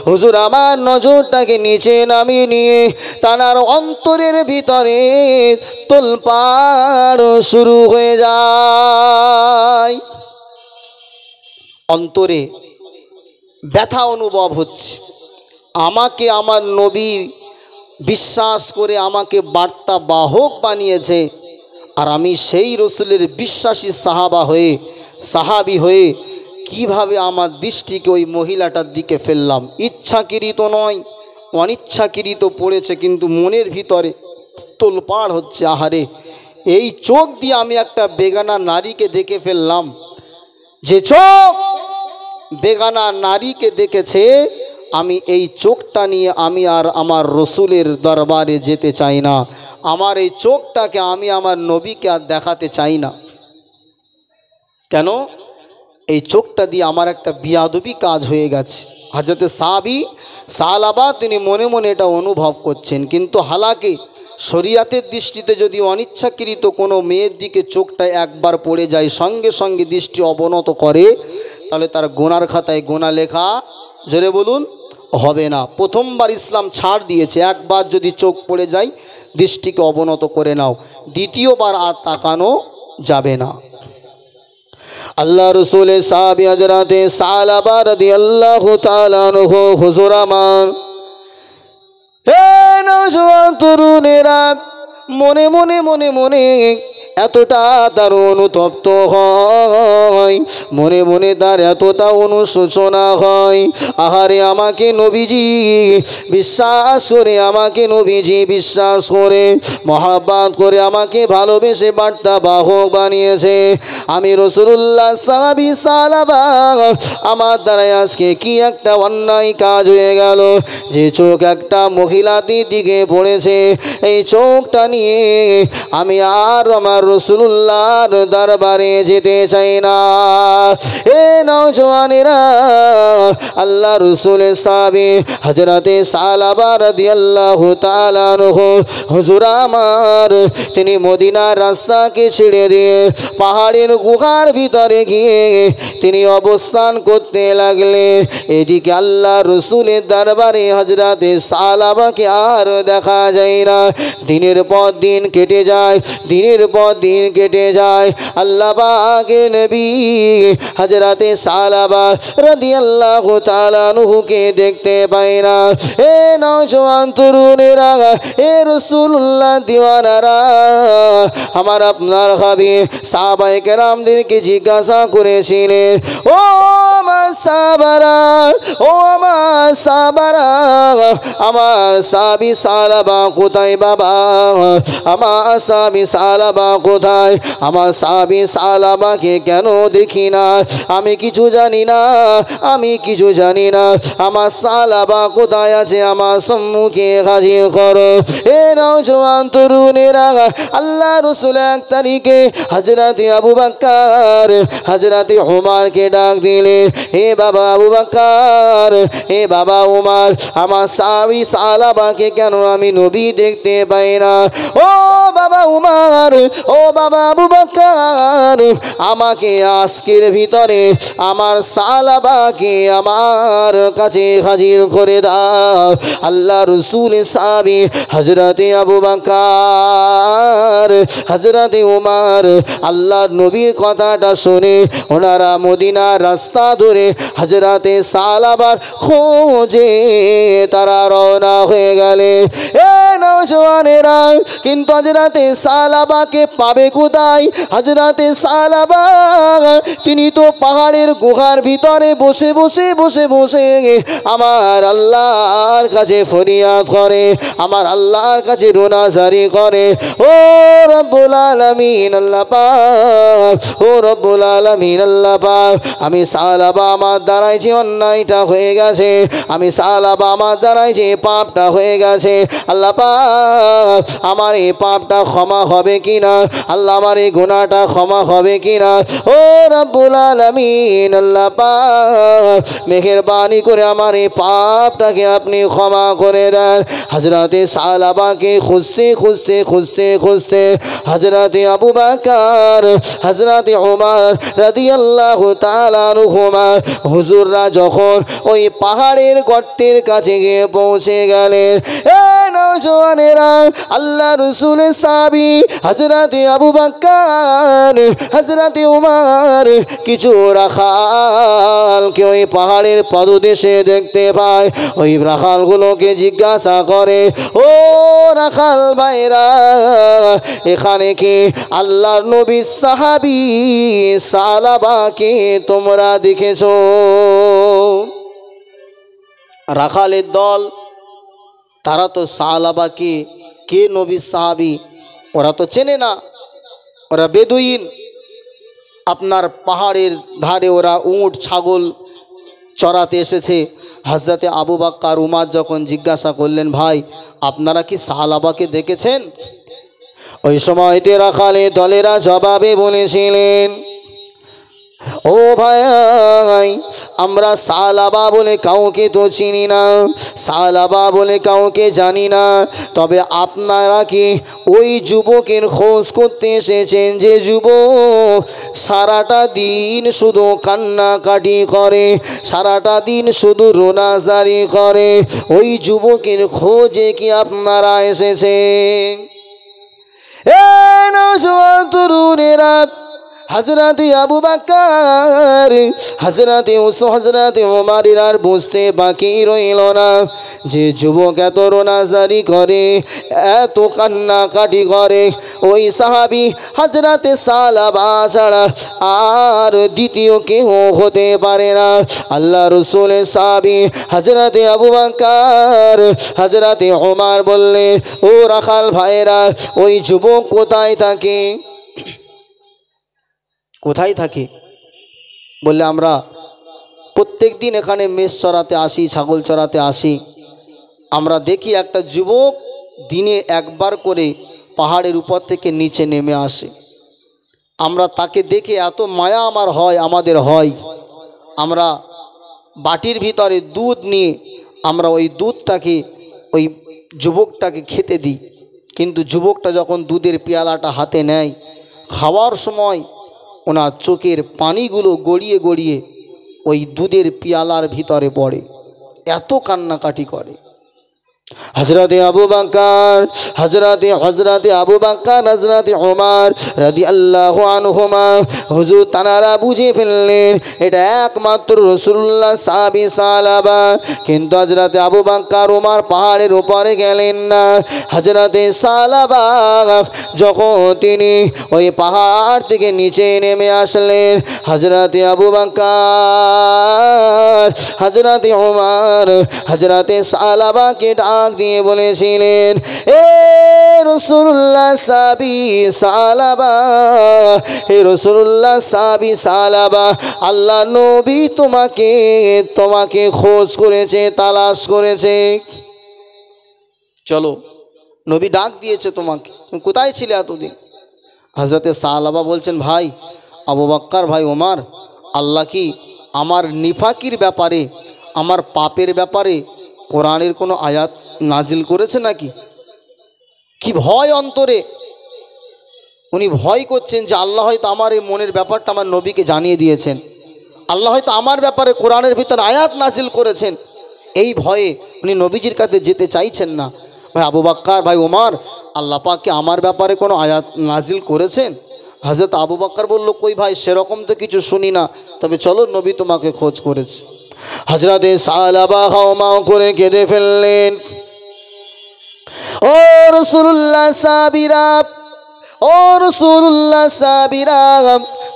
হুজুর আমার নজরটাকে নিচে নামিয়ে নিয়ে তার অন্তরের ভিতরে তোলপাড় শুরু হয়ে যায়। অন্তরে ব্যথা অনুভব হচ্ছে, আমাকে আমার নবী বিশ্বাস করে আমাকে বার্তা বাহক বানিয়েছে, আর আমি সেই রসুলের বিশ্বাসী সাহাবী হয়ে কিভাবে আমার দৃষ্টিকে ওই মহিলাটার দিকে ফেললাম। ইচ্ছাকৃত নয়, অনিচ্ছাকৃত পড়েছে, কিন্তু মনের ভিতরে তোলপাড় হচ্ছে। আহারে, এই চোখ দিয়ে আমি একটা বেগানা নারীকে দেখে ফেললাম। যে চোখ বেগানা নারীকে দেখেছে, আমি এই চোখটা নিয়ে আমি আর আমার রসুলের দরবারে যেতে চাই না, আমার এই চোখটাকে আমি আমার নবীকে আর দেখাতে চাই না। কেন? এই চোখটা দিয়ে আমার একটা বিয়াদবি কাজ হয়ে গেছে। হযরতে সালাবা তিনি মনে মনে এটা অনুভব করছেন, কিন্তু হালাকে শরিয়াতের দৃষ্টিতে যদি অনিচ্ছাকৃত কোনো মেয়ের দিকে চোখটা একবার পড়ে যায়, সঙ্গে সঙ্গে দৃষ্টি অবনত করে, তাহলে তার গোনার খাতায় গোনা লেখা, জোরে বলুন, হবে না। প্রথমবার ইসলাম ছাড় দিয়েছে, একবার যদি চোখ পড়ে যায় দৃষ্টিকে অবনত করে নাও, দ্বিতীয়বার আর তাকানো যাবে না। আল্লাহ রসুলের সাহাবী হযরতে সালাবা রাদিয়াল্লাহু তাআলা আনহু, হুজুর আমার, হে নওজোয়ান তরুণেরা, মনে মনে মনে মনে এতটা তার অনুতপ্ত হয়, মনে মনে তার এতটা অনুশোচনা হয়, আহারে আমাকে নবীজি বিশ্বাস করে, আমাকে নবীজি বিশ্বাস করে মহব্বত করে আমাকে ভালোবেসে বার্তা বাহক বানিয়েছে, আমি রাসূলুল্লাহ সাহাবী সালাবা, আমার দ্বারা আজকে কি একটা অন্যায় কাজ হয়ে গেল, যে চোখ একটা মহিলাদের দিকে পড়েছে, এই চোখটা নিয়ে আমি আর আমার রাসূলুল্লাহর দরবারে যেতে চাই না। এ নওজওয়ানেরা, আল্লাহ রাসূলের সাহাবী হযরতে সালাবা রাদিয়াল্লাহু তাআলা আনহু, হুজুর আমার, তিনি মদিনার রাস্তাকে ছেড়ে দিয়ে পাহাড়ের গুহার ভিতরে গিয়ে তিনি অবস্থান করতে লাগলেন। এদিকে আল্লাহ রাসূলের দরবারে হযরতে সালাবাকে আর দেখা যায় না। দিনের পর দিন কেটে যায়, দিনের পর দিন কেটে যায়, আল্লাহ পাকের নবী হযরতে সালাবা রাদিয়াল্লাহু তাআলা আনহুকে দেখতে পায় না। এ নওজওয়ান তরুণেরা, এ রাসূলুল্লাহ দিওয়ানারা, আমার আপনার হাবিব সাহাবায়ে কেরামদেরকে জিজ্ঞাসা করেছিলেন, ও আমার সাহাবারা, ও আমার সাহাবারা, আমার সাহাবী সালাবা কোথায় বাবা, আমার সাহাবী সালাবা কোথায়, আমার সাহাবী সালাবাকে কেন দেখি না, আমি কিছু জানি না, আমি কিছু জানি না, আমার সালাবা কোথায় আছে, আমার সম্মুখে হাজির করো। এ নওজওয়ান তরুণেরা, আল্লাহ রাসূল এক তারিখে হযরতে আবু বকর হযরতে উমরকে ডাক দিলে, হে বাবা আবু বকর, হে বাবা উমর, আমার সাহাবী সালাবাকে কেন আমি নবী দেখতে পাই না? ও বাবা উমর, ও বাবা আবু বকর, আমাকে আজকের ভিতরে আমার সালাবাকে আমার কাছে হাজির করে দাও। আল্লাহ রাসূলের সাহাবী হযরতে আবু বকর হযরতে উমর আল্লাহর নবীর কথাটা শুনে ওনারা মদিনার রাস্তা ধরে হযরতে সালাবার খোঁজে তারা রওনা হয়ে গেলে। এ নওজওয়ানেরা, কিন্তু হযরতে সালাবাকে পাবে কোথায়? হযরতে সালাবা তিনি তো পাহাড়ের গুহার ভিতরে বসে বসে বসে বসে আমার আল্লাহর কাছে ফরিয়াদ করে, আমার আল্লাহর কাছে রোনাজারি করে, ও রব্বুল আলামিন আল্লাহ পাক, ও রব্বুল আলামিন আল্লাহ পাক, আমি সালাবা আমার দ্বারাই যে অন্যায়টা হয়ে গেছে, আমি সালাবা আমার দ্বারাই যে পাপটা হয়ে গেছে, আল্লাহ পাক আমার এই পাপটা ক্ষমা হবে কিনা, আল্লাহ আমার এই গুনাহটা ক্ষমা হবে কিনা, ও রব্বুল আলামিন আল্লাহ পাক মেহেরবানি করে আমার এই পাপটাকে আপনি ক্ষমা করে দেন। হযরতে সালাবাকে খুঁজতে খুঁজতে খুঁজতে খুঁজতে হযরতে আবু বকর হযরতে উমর রাদিয়াল্লাহু তাআলা আনহুমা হুজুররা যখন ওই পাহাড়ের গর্তের কাছে গিয়ে পৌঁছে গেলেন, এ নওজওয়ানেরা, আল্লাহ রাসূলের সাহাবী হযরতে আবু বকর হযরতে উমর কিছু রাখালকে ওই পাহাড়ের পদদেশে দেখতে পায়। ওই রাখালগুলোকে জিজ্ঞাসা করে, ও রাখাল ভাইরা, এখানে কি আল্লাহর নবীর সাহাবী সালাবাকে তোমরা দেখেছো? রাখালের দল তারা তো সালাবাকে কে নবীর সাহাবী ওরা তো চেনে না, ওরা বেদুইন, আপনার পাহাড়ের ধারে ওরা উট ছাগল চড়াতে এসেছে, হযরতে আবু বকর উমর যখন জিজ্ঞাসা করলেন, ভাই আপনারা কি সাহাবাকে দেখেছেন? ওই সময় রাখালে দলেরা জবাবে বলেছিলেন, ও ভাই আমরা সালাবা বলে কাউকে তো চিনি না, সালাবা বলে কাউকে জানি না, তবে আপনারা কি ওই যুবকের খোঁজ করতে এসেছেন যে যুবক সারাটা দিন শুধু কান্নাকাটি করে, সারাটা দিন শুধু রোনাজারি করে, ওই যুবকের খোঁজে কি আপনারা এসেছেন? এ নওজোয়ান তরুণেরা, হযরতে আবু বকর, হযরতে ওমর আর বুঝতে বাকি রইল না যে যুবক এত রোনাজারি করে, এত কান্নাকাটি করে, ওই সাহাবী হযরতে সালাবা ছাড়া আর দ্বিতীয় কেউ হতে পারে না। আল্লাহ রাসূলের সাহাবী হযরতে আবু বকর, হযরতে ওমর বললে, ও রাখাল ভাইরা, ওই যুবক কোথায় থাকে? কোথায় থাকে? বললে, আমরা প্রত্যেক দিন এখানে মেষ চড়াতে আসি, ছাগল চড়াতে আসি, আমরা দেখি একটা যুবক দিনে একবার করে পাহাড়ের উপর থেকে নিচে নেমে আসে। আমরা তাকে দেখে এত মায়া আমাদের হয়, আমরা বাটির ভিতরে দুধ নিয়ে আমরা ওই দুধটাকে ওই যুবকটাকে খেতে দিই। কিন্তু যুবকটা যখন দুধের পেয়ালাটা হাতে নেয়, খাওয়ার সময় ওনার চোখের পানিগুলো গড়িয়ে গড়িয়ে ওই দুধের পেয়ালার ভিতরে পড়ে, এত কান্নাকাটি করে। হযরতে আবু বকর, হযরতে আবু বকর, হযরতে ওমর রাদিয়াল্লাহু আনহুমা, হুজুর তানারা বুঝে ফেললেন এটা একমাত্র রাসূলুল্লাহ সাহাবী সালাবা। কিন্তু হযরতে আবু বকর ওমর পাহাড়ের উপরে গেলেন না। হযরতে সালাবা যখন তিনি ওই পাহাড় থেকে নিচে নেমে আসলেন, হযরতে আবু বকর, হযরতে ওমর হযরতে সালাবাকে ডাক দিয়ে বলেছিলেন, এ রাসূলুল্লাহ সাহাবী সালাবা, হে রাসূলুল্লাহ সাহাবী সালাবা, আল্লাহ নবী তোমাকে খোঁজ করেছে, তালাশ করেছে, চলো, নবী ডাক দিয়েছে তোমাকে, তুমি কোথায় ছিলে এতদিন? হযরতে সালাবা বলছেন, ভাই আবু বকর, ভাই ওমর, আল্লাহ কি আমার নিফাকির ব্যাপারে, আমার পাপের ব্যাপারে কোরআনের কোনো আয়াত নাজিল করেছে নাকি? কি ভয় অন্তরে, উনি ভয় করছেন যে আল্লাহ হয়তো আমার এই মনের ব্যাপারটা আমার নবীকে জানিয়ে দিয়েছেন, আল্লাহ হয়তো আমার ব্যাপারে কোরআনের ভিতর আয়াত নাজিল করেছেন। এই ভয়ে উনি নবীজির কাছে যেতে চাইছেন না। ভাই আবু বকর, ভাই ওমর, আল্লাহ পাক কি আমার ব্যাপারে কোনো আয়াত নাজিল করেছেন? হযরত আবু বকর বলল, কই ভাই সেরকম তো কিছু শুনি না, তবে চলো নবী তোমাকে খোঁজ করেছে। হযরতে সালাবা হাওমাও করে কেঁদে ফেললেন, ও রাসূলুল্লাহ সাহাবীরা, ও রাসূলুল্লাহ সাহাবীরা,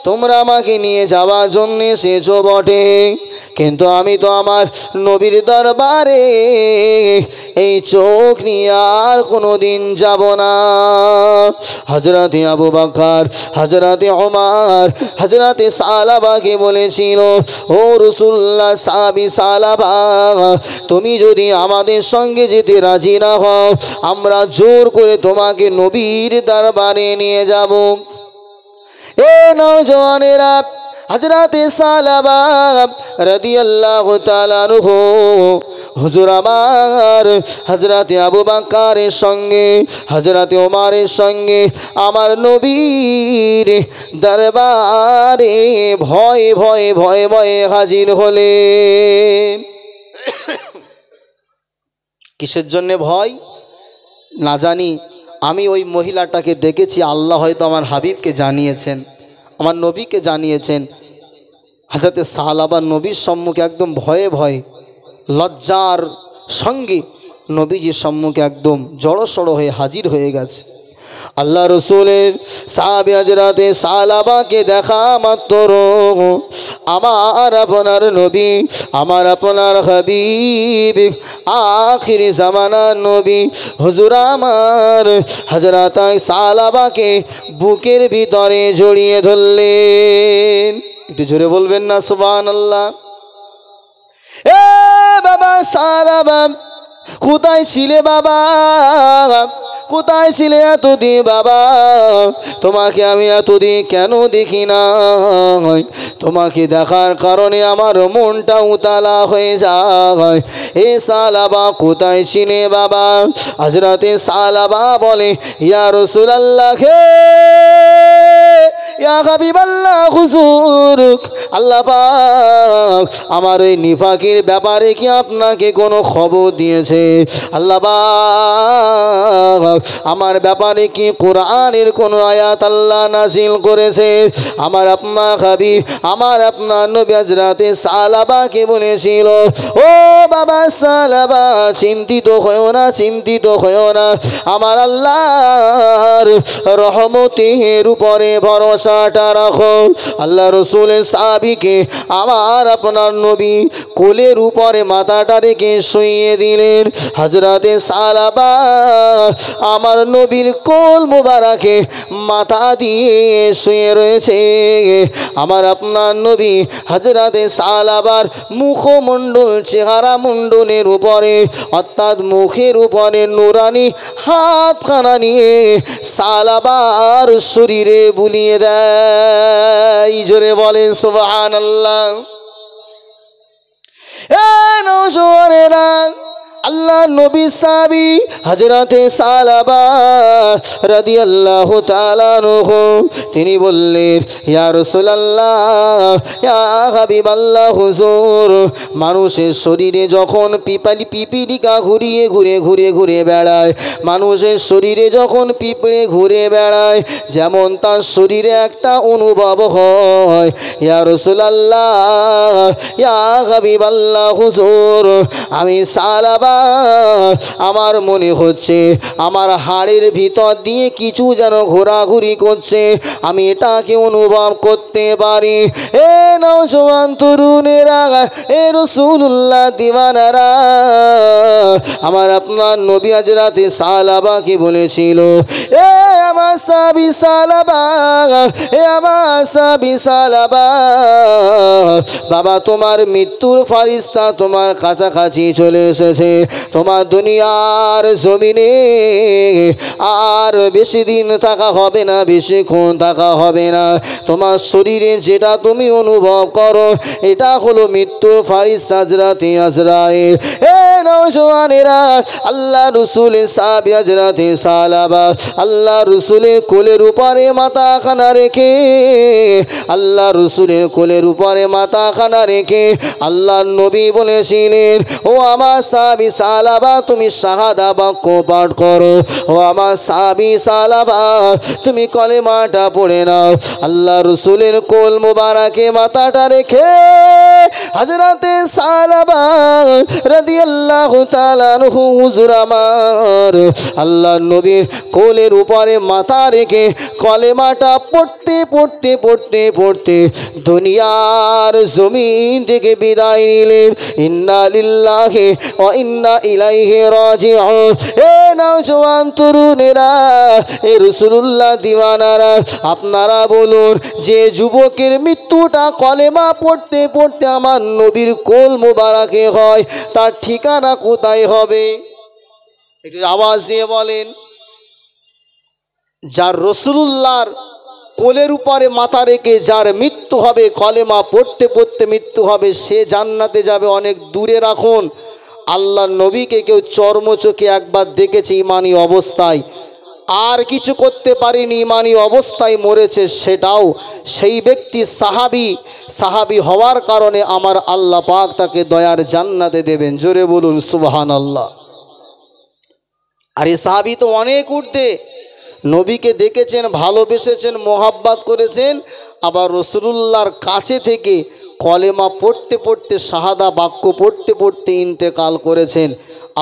তোমরা আমাকে নিয়ে যাওয়ার জন্য এসেছো বটে, কিন্তু আমি তো আমার নবীর দরবারে এই চোখ নিয়ে আর কোনো দিন যাব না। হযরতে আবু বকর, হযরতে ওমর, হযরতে সালাবাকে বলেছিল, ও রাসূলুল্লাহ সাহাবী সালাবা, তুমি যদি আমাদের সঙ্গে যেতে রাজি না হও, আমরা জোর করে তোমাকে নবীর দরবারে নিয়ে যাব। এ নওজওয়ানেরা, হযরতে সালাবা রাদিয়াল্লাহু তাআলা আনহু হুজুর আমার হযরতে আবু বকরের সঙ্গে, হযরতে ওমরের সঙ্গে আমার নবীর দরবারে ভয়ে ভয়ে ভয়ে ভয়ে হাজির হলেন। কিসের জন্য ভয় না জানি, আমি ওই মহিলাটাকে দেখেছি, আল্লাহ হয়তো আমার হাবিবকে জানিয়েছেন, আমার নবীকে জানিয়েছেন। হযরতে সালাবা নবীর সম্মুখে একদম ভয়ে ভয়ে লজ্জার সঙ্গে নবীজির সম্মুখে একদম জড়সড় হয়ে হাজির হয়ে গেছে। আল্লাহ রসুলের সাহাবী হযরতে সালাবাকে দেখা মাত্র আমার আপনার নবী, আমার আপনার হাবিব, আখিরি জামানার নবী হুজুর আমার হযরত সালাবাকে বুকের ভিতরে জড়িয়ে ধরলেন। একটু জোরে বলবেন না সুবহানাল্লাহ। এ বাবা সালাবা কোথায় ছিলে বাবা, কোথায় ছিলে এতদিন বাবা? তোমাকে আমি এতদিন কেন দেখি না? তোমাকে দেখার কারণে আমার মনটা উতালা হয়ে যায়। এ সালাবা কোথায় ছিলে বাবা? হযরতে সালাবা বলে, ইয়া রাসূলুল্লাহ হে, ইয়া হাবিবাল্লাহ হুজুর, আল্লাহ পাক আমার এই নিফাকের ব্যাপারে কি আপনাকে কোনো খবর দিয়েছে? আল্লাহ পাক আমার ব্যাপারে কি কোরআনের কোনো আয়াত আল্লাহ নাজিল করেছে? আমার আপনার হাবিব, আমার আপনার নবী হযরতে সালাবাকে বলেছিল, ও বাবা সালাবা, চিন্তিত হয়ো না, চিন্তিত হয়ো না, আমার আল্লাহর রহমতের উপরে ভরসাটা রাখো। আল্লাহ রসুলের সাহাবীকে আমার আপনার নবী কোলের উপরে মাথাটা রেখে শুইয়ে দিলেন। হযরতে সালাবা আমার নবীর কোল মোবারকে মাথা দিয়ে শুয়ে রয়েছে। আমার আপনার নবী হযরতে সালাবার মুখমণ্ডল, চেহারা মণ্ডলের উপরে অর্থাৎ মুখের উপরে নুরানি হাতখানা নিয়ে সালাবার শরীরে বুলিয়ে দেয়। জোরে বলেন সুবহানাল্লাহ। এ নওজওয়ানেরা, আল্লাহ নবী সাহাবী হযরতে সালাবা রাদিয়াল্লাহু তাআলা আনহু তিনি বললেন, ইয়া রাসূলুল্লাহ, ইয়া হাবিবাল্লাহ হুজুর, মানুষের শরীরে যখন পিপিলিকা ঘুরে বেড়ায়, মানুষের শরীরে যখন পিঁপড়ে ঘুরে বেড়ায়, যেমন তার শরীরে একটা অনুভব হয়। ইয়া রাসূলুল্লাহ, ইয়া হাবিবাল্লাহ হুজুর, আমি সালাবা আমার মনে হচ্ছে আমার হাড়ের ভিতর দিয়ে কিছু যেন ঘোরাঘুরি করছে, আমি এটাকে অনুভব করতে পারি। এ নওজওয়ান তরুণেরা, এ রাসূলুল্লাহ দিওয়ানারা, আমার আপনার নবী হযরতে সালাবাকে বলেছিল, এ আমার সাহাবী সালাবা, এ আমার সাহাবী সালাবা, বাবা তোমার মৃত্যুর ফারিস্তা তোমার কাছাকাছি চলে এসেছে। তোমার দুনিয়ার জমিনে আর বেশি দিন থাকা হবে না, বেশিক্ষণ থাকা হবে না। তোমার শরীরে যেটা তুমি অনুভব করো, এটা হলো মৃত্যুর ফারিস্তা হযরতে আজরাইল। এ নওজওয়ানেরা, আল্লাহ রসুলের সাহাবী হযরতে সালাবা আল্লাহ রসুলের কোলের উপরে মাথাখানা রেখে, আল্লাহ রসুলের কোলের উপরে মাথাখানা রেখে আল্লাহ নবী বলেছিলেন, ও আমার সাহাবী সালাবা, তুমি শাহাদা বাক্য পাঠ করো। ও আমার সাহাবী সালাবা, তুমি কলেমাটা পড়ে নাও। আল্লাহ রসুলের কোল মোবারকে মাথাটা রেখে হযরতে সালাবা রাদিয়াল্লাহু তাআলা আনহু হুজুর আমার আল্লাহ নবীর কোলের উপরে মাথা রেখে কলেমাটা পড়তে পড়তে পড়তে পড়তে দুনিয়ার জমিন থেকে বিদায় নিলেন। ইন্না লিল্লাহি ওয়া ইন্না ইলাইহি রাজিউন। এ নওজওয়ান তরুণেরা, এ রাসূলুল্লাহ দিওয়ানারা, আপনারা বলুন, যে যুবকের মৃত্যুটা কলেমা পড়তে পড়তে আমার নবীর কোল মোবারকে হয়, তার ঠিকানা কোথায় হবে? একটু আওয়াজ দিয়ে বলেন। যার রাসূলুল্লাহর কোলের উপরে মাথা রেখে যার মৃত্যু হবে, কলেমা পড়তে পড়তে মৃত্যু হবে, সে জান্নাতে যাবে। অনেক দূরে রাখুন, আল্লাহ নবীকে কেউ চর্মচোখে একবার দেখেছে ইমানি অবস্থায়, আর কিছু করতে পারেনি, ইমানি অবস্থায় মরেছে, সেটাও সেই ব্যক্তি সাহাবী হওয়ার কারণে আমার আল্লাহ পাক তাকে দয়ার জান্নাতে দেবেন। জোরে বলুন সুবহানাল্লাহ। আর এই সাহাবী তো অনেক ঊর্ধ্বে, নবীকে দেখেছেন, ভালোবেসেছেন, মোহাব্বত করেছেন, আবার রাসূলুল্লাহর কাছে থেকে কলেমা পড়তে পড়তে, শাহাদা বাক্য পড়তে পড়তে ইন্তেকাল করেছেন।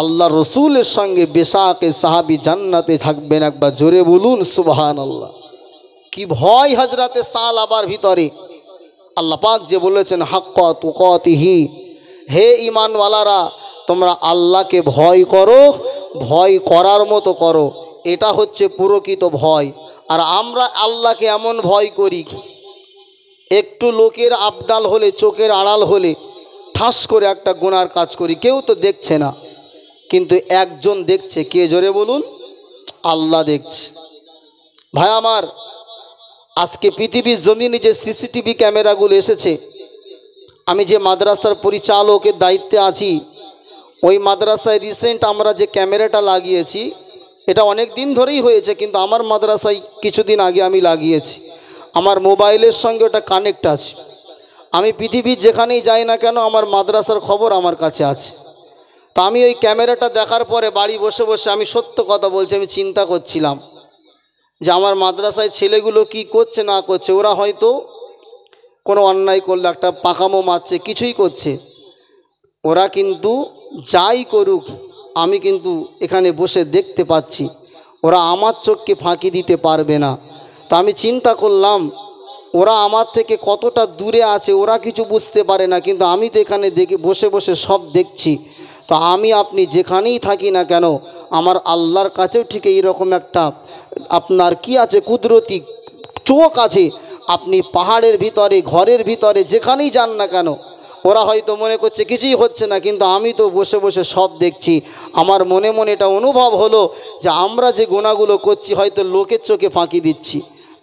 আল্লাহ রসুলের সঙ্গে বেশাকে সাহাবী জান্নাতে থাকবেন। একবার জোরে বলুন সুবহানাল্লাহ। কি ভয় হযরতে সালাবার ভিতরে! আল্লাহ পাক যে বলেছেন হাক্কা তুকাতিহি, হে ঈমানওয়ালারা, তোমরা আল্লাহকে ভয় করো, ভয় করার মতো করো, এটা হচ্ছে প্রকৃত ভয়। আর আমরা আল্লাহকে এমন ভয় করি, একটু লোকের আবডাল হলে, চোখের আড়াল হলে, ঠাস করে একটা গুনার কাজ করি, কেউ তো দেখছে না, কিন্তু একজন দেখছে। কে? জোরে বলুন। আল্লাহ দেখছে। ভাই আমার, আজকে পৃথিবীর জমিনে যে সিসিটিভি ক্যামেরাগুলো এসেছে, আমি যে মাদ্রাসার পরিচালকের দায়িত্বে আছি, ওই মাদ্রাসায় রিসেন্ট আমরা যে ক্যামেরাটা লাগিয়েছি, এটা অনেক দিন ধরেই হয়েছে, কিন্তু আমার মাদ্রাসায় কিছুদিন আগে আমি লাগিয়েছি। আমার মোবাইলের সঙ্গে ওটা কানেক্ট আছে। আমি পৃথিবীর যেখানেই যাই না কেন, আমার মাদ্রাসার খবর আমার কাছে আছে। তা আমি ওই ক্যামেরাটা দেখার পরে বাড়ি বসে বসে, আমি সত্য কথা বলছি, আমি চিন্তা করছিলাম যে আমার মাদ্রাসায় ছেলেগুলো কি করছে না করছে। ওরা হয়তো কোনো অন্যায় করলে, একটা পাকামো মারছে, কিছুই করছে, ওরা কিন্তু যাই করুক আমি কিন্তু এখানে বসে দেখতে পাচ্ছি। ওরা আমার চোখকে ফাঁকি দিতে পারবে না। তা আমি চিন্তা করলাম, ওরা আমার থেকে কতটা দূরে আছে, ওরা কিছু বুঝতে পারে না, কিন্তু আমি তো এখানে দেখে বসে বসে সব দেখছি। তো আমি আপনি যেখানেই থাকি না কেন, আমার আল্লাহর কাছেও ঠিক এইরকম একটা আপনার কি আছে, কুদরতি চোখ আছে। আপনি পাহাড়ের ভিতরে, ঘরের ভিতরে, যেখানেই যান না কেন, ওরা হয়তো মনে করছে কিছুই হচ্ছে না, কিন্তু আমি তো বসে বসে সব দেখছি। আমার মনে মনে এটা অনুভব হলো যে আমরা যে গুনাহগুলো করছি হয়তো লোকের চোখে ফাঁকি দিচ্ছি,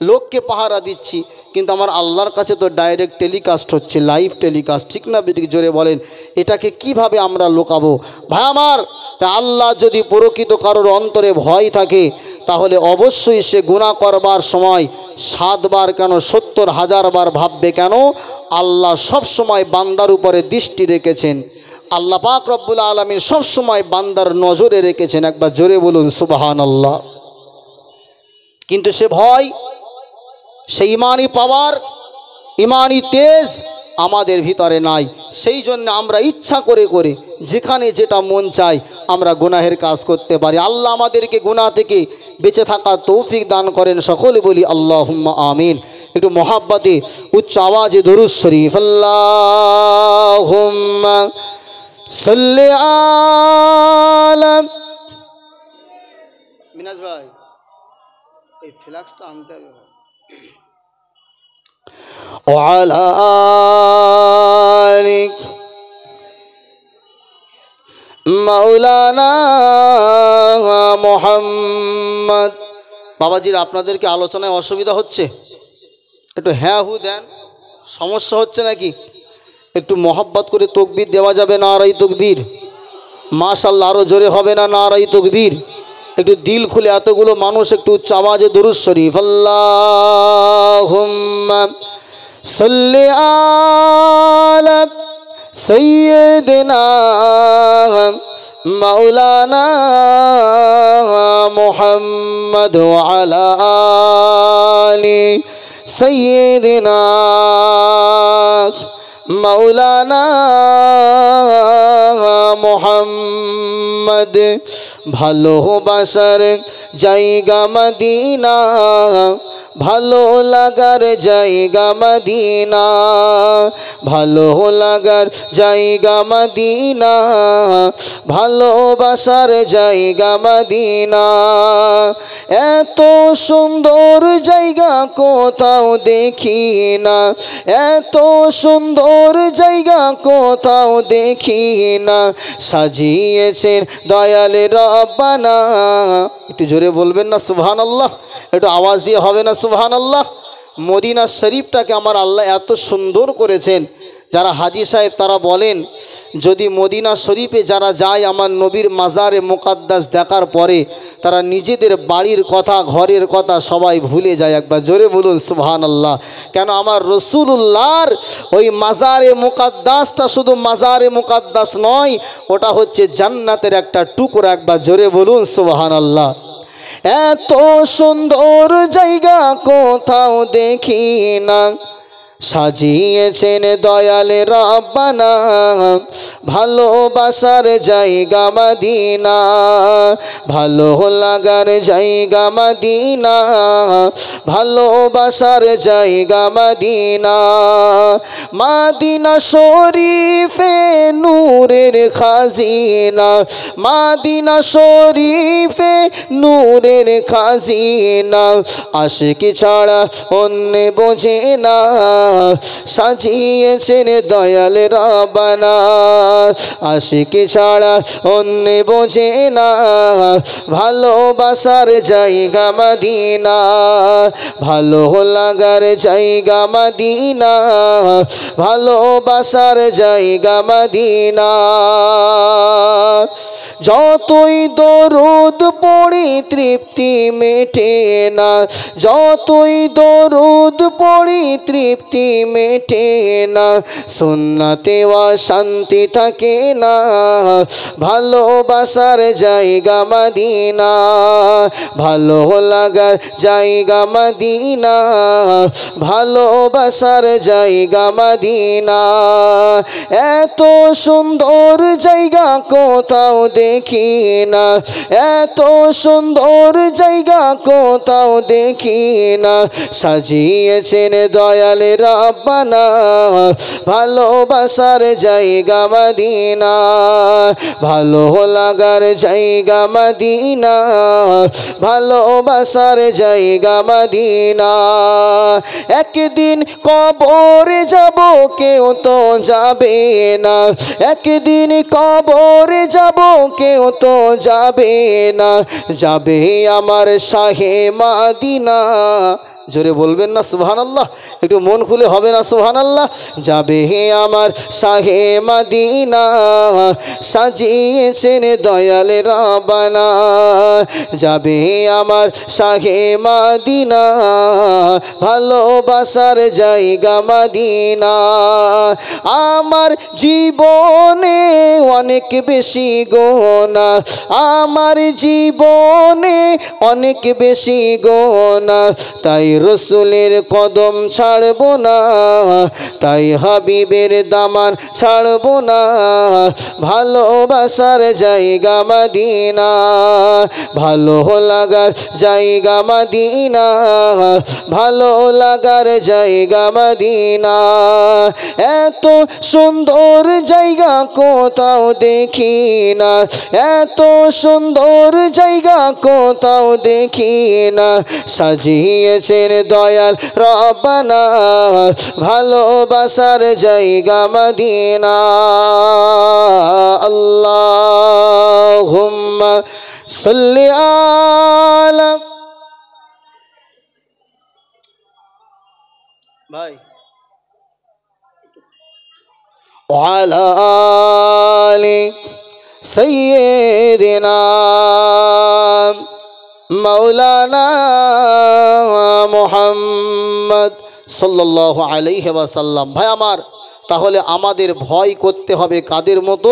লোককে পাহারা দিচ্ছি, কিন্তু আমার আল্লাহর কাছে তো ডাইরেক্ট টেলিকাস্ট হচ্ছে, লাইভ টেলিকাস্ট। ঠিক না বেদিক? জোরে বলেন। এটাকে কিভাবে আমরা লোকাবো? ভাই আমার, তা আল্লাহ যদি প্রকৃত কারোর অন্তরে ভয় থাকে, তাহলে অবশ্যই সে গুনাহ করবার সময় 7 বার কেন 70,000 বার ভাববে। কেন? আল্লাহ সব সময় বান্দার উপরে দৃষ্টি রেখেছেন। আল্লাহ পাক রব্বুল আলামিন সব সময় বান্দার নজরে রেখেছেন। একবার জোরে বলুন সুবহানাল্লাহ। কিন্তু সে ভয়, সেই ইমানি পাওয়ার, ইমানি তেজ আমাদের ভিতরে নাই। সেই জন্য আমরা ইচ্ছা করে করে যেখানে যেটা মন চায় আমরা গুনাহের কাজ করতে পারি। আল্লাহ আমাদেরকে গুনাহ থেকে বেঁচে থাকার তৌফিক দান করেন। সকলে বলি আল্লাহুম্মা আমিন। একটু মহাব্বতে উচ্চ আওয়াজে দরুদ শরীফ আল্লাহুম্মা সাল্লি আলা। মিনাজ ভাই, এই ফ্ল্যাক্সটা আনতে হবে ভাই। ওয়ালা আলিক মাওলানা মুহাম্মদ। বাবাজির, আপনাদেরকে আলোচনায় অসুবিধা হচ্ছে? একটু হ্যাঁ হু দেন। সমস্যা হচ্ছে নাকি? একটু মহব্বত করে তকবীর দেওয়া যাবে? নারাই তকবীর। মাশাআল্লাহ, আরও জোরে হবে না? নারাই তকবীর। একটু দিল খুলে এতগুলো মানুষ একটু উচ্চ আওয়াজে দরুদ শরীফ আল্লাহুম্মা সাল্লি আলা সাইয়্যিদিনা মাওলানা মুহাম্মদ ওয়া আলা আলি সাইয়্যিদিনা মাওলানা মুহাম্মদ। ভালোবাসার জায়গা মদিনা, ভালো লাগার জায়গা মদিনা, ভালো লাগার জায়গা মদিনা, ভালোবাসার জায়গা মদিনা। এত সুন্দর জায়গা কোথাও দেখি না, এত সুন্দর জায়গা কোথাও দেখি না, সাজিয়েছেন দয়াল রব্বানা। একটু জোরে বলবেন না সুবহানাল্লাহ? একটু আওয়াজ দিয়ে হবে না সুবহানাল্লাহ? মদিনা শরীফটাকে আমার আল্লাহ এত সুন্দর করেছেন। যারা হাজী সাহেব তারা বলেন, যদি মদিনা শরীফে যারা যায় আমার নবীর মাজারে মুকাদ্দাস দেখার পরে তারা নিজেদের বাড়ির কথা, ঘরের কথা সবাই ভুলে যায়। একবার জোরে বলুন সুবহানাল্লাহ। কেন? আমার রসুলুল্লাহর ওই মাজারে মুকাদ্দাসটা শুধু মাজারে মুকাদ্দাস নয়, ওটা হচ্ছে জান্নাতের একটা টুকরা। একবার জোরে বলুন সুবহানাল্লাহ। এত সুন্দর জায়গা কোথাও দেখি না, সাজিয়েছেন দয়াল রব্বানা, ভালোবাসার জায়গা মদিনা, ভালো লাগার জায়গা মদিনা, ভালোবাসার জায়গা মদিনা। মদিনা শরীফে নূরের খাজিনা, মদিনা শরীফে নূরের খাজিনা আশিকি ছাড়া অন্য বোঝে না সাজিয়েছেন দয়াল রব্বানা আশিকি ছাড়া অন্য বোঝে না ভালোবাসার জায়গা মদিনা ভালো লাগার জায়গা মদিনা ভালোবাসার জায়গা মদিনা যতই দরুদ পড়ি তৃপ্তি মেটে না যতই দরুদ পড়ি তৃপ্তি মেটে না সুন্নতে ওয়া শান্তি থাকে না ভালোবাসার জায়গা মদিনা ভালো লাগার জায়গা মদিনা ভালোবাসার জায়গা মদিনা এত সুন্দর জায়গা কোথাও দেখি না এত সুন্দর জায়গা কোথাও দেখি না সাজিয়েছেন দয়াল রব্বানা ভালোবাসার জায়গা মদিনা ভালো লাগার জায়গা মদিনা ভালোবাসার জায়গা মদিনা একদিন কবরে যাব কেউ তো যাবে না একদিন কবরে যাব কেউ তো যাবে না যাবে আমার শাহে মদিনা জোরে বলবেন না সুবহানাল্লাহ একটু মন খুলে হবে না সুবহানাল্লাহ যাবে আমার শাহে মদিনা সাজিয়েছেন দয়াল রব্বানা যাবে আমার শাহে মদিনা ভালোবাসার জায়গা মদিনা আমার জীবনে অনেক বেশি গোনা আমার জীবনে অনেক বেশি গোনা তাই রসুলের কদম ছাড়ব না তাই হাবিবের দামান ছাড়ব না ভালোবাসার জায়গা মদিনা ভালো লাগার জায়গা মদিনা ভালো লাগার জায়গা মদিনা এত সুন্দর জায়গা কোথাও দেখি না এত সুন্দর জায়গা কোথাও দেখি না সাজিয়েছেন দয়াল রব্বানা ভালোবাসার জায়গা মদিনা আল্লাহুম্মা সাল্লি আলা ভাই ওয়ালা আলি সাইয়্যিদিনা মাওলানা মুহাম্মদ সাল্লাল্লাহু আলাইহি ওয়াসাল্লাম ভাই আমার তাহলে আমাদের ভয় করতে হবে কাদের মতো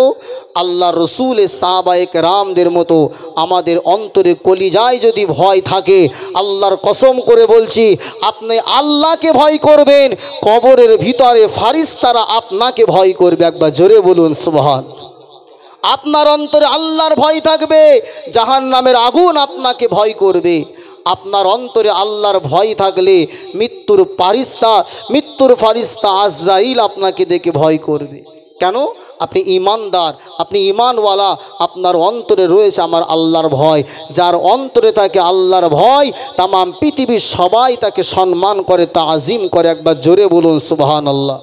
আল্লাহ রসুলের সাহাবায়ে কেরামদের মতো আমাদের অন্তরে কলিজায় যদি ভয় থাকে আল্লাহর কসম করে বলছি আপনি আল্লাহকে ভয় করবেন কবরের ভিতরে ফারিস্তারা আপনাকে ভয় করবে একবার জোরে বলুন সুবহান আপনার অন্তরে আল্লাহর ভয় থাকবে জাহান্নামের আগুন আপনাকে ভয় করবে আপনার অন্তরে আল্লাহর ভয় থাকলে মৃত্যুর ফারিস্তা আজরাইল আপনাকে দেখে ভয় করবে কেন আপনি ঈমানদার আপনি ঈমানওয়ালা আপনার অন্তরে রয়েছে আমার আল্লাহর ভয় যার অন্তরে থাকে আল্লাহর ভয় তাম পৃথিবীর সবাই তাকে সম্মান করে তাজিম করে একবার জোরে বলুন সুবহানাল্লাহ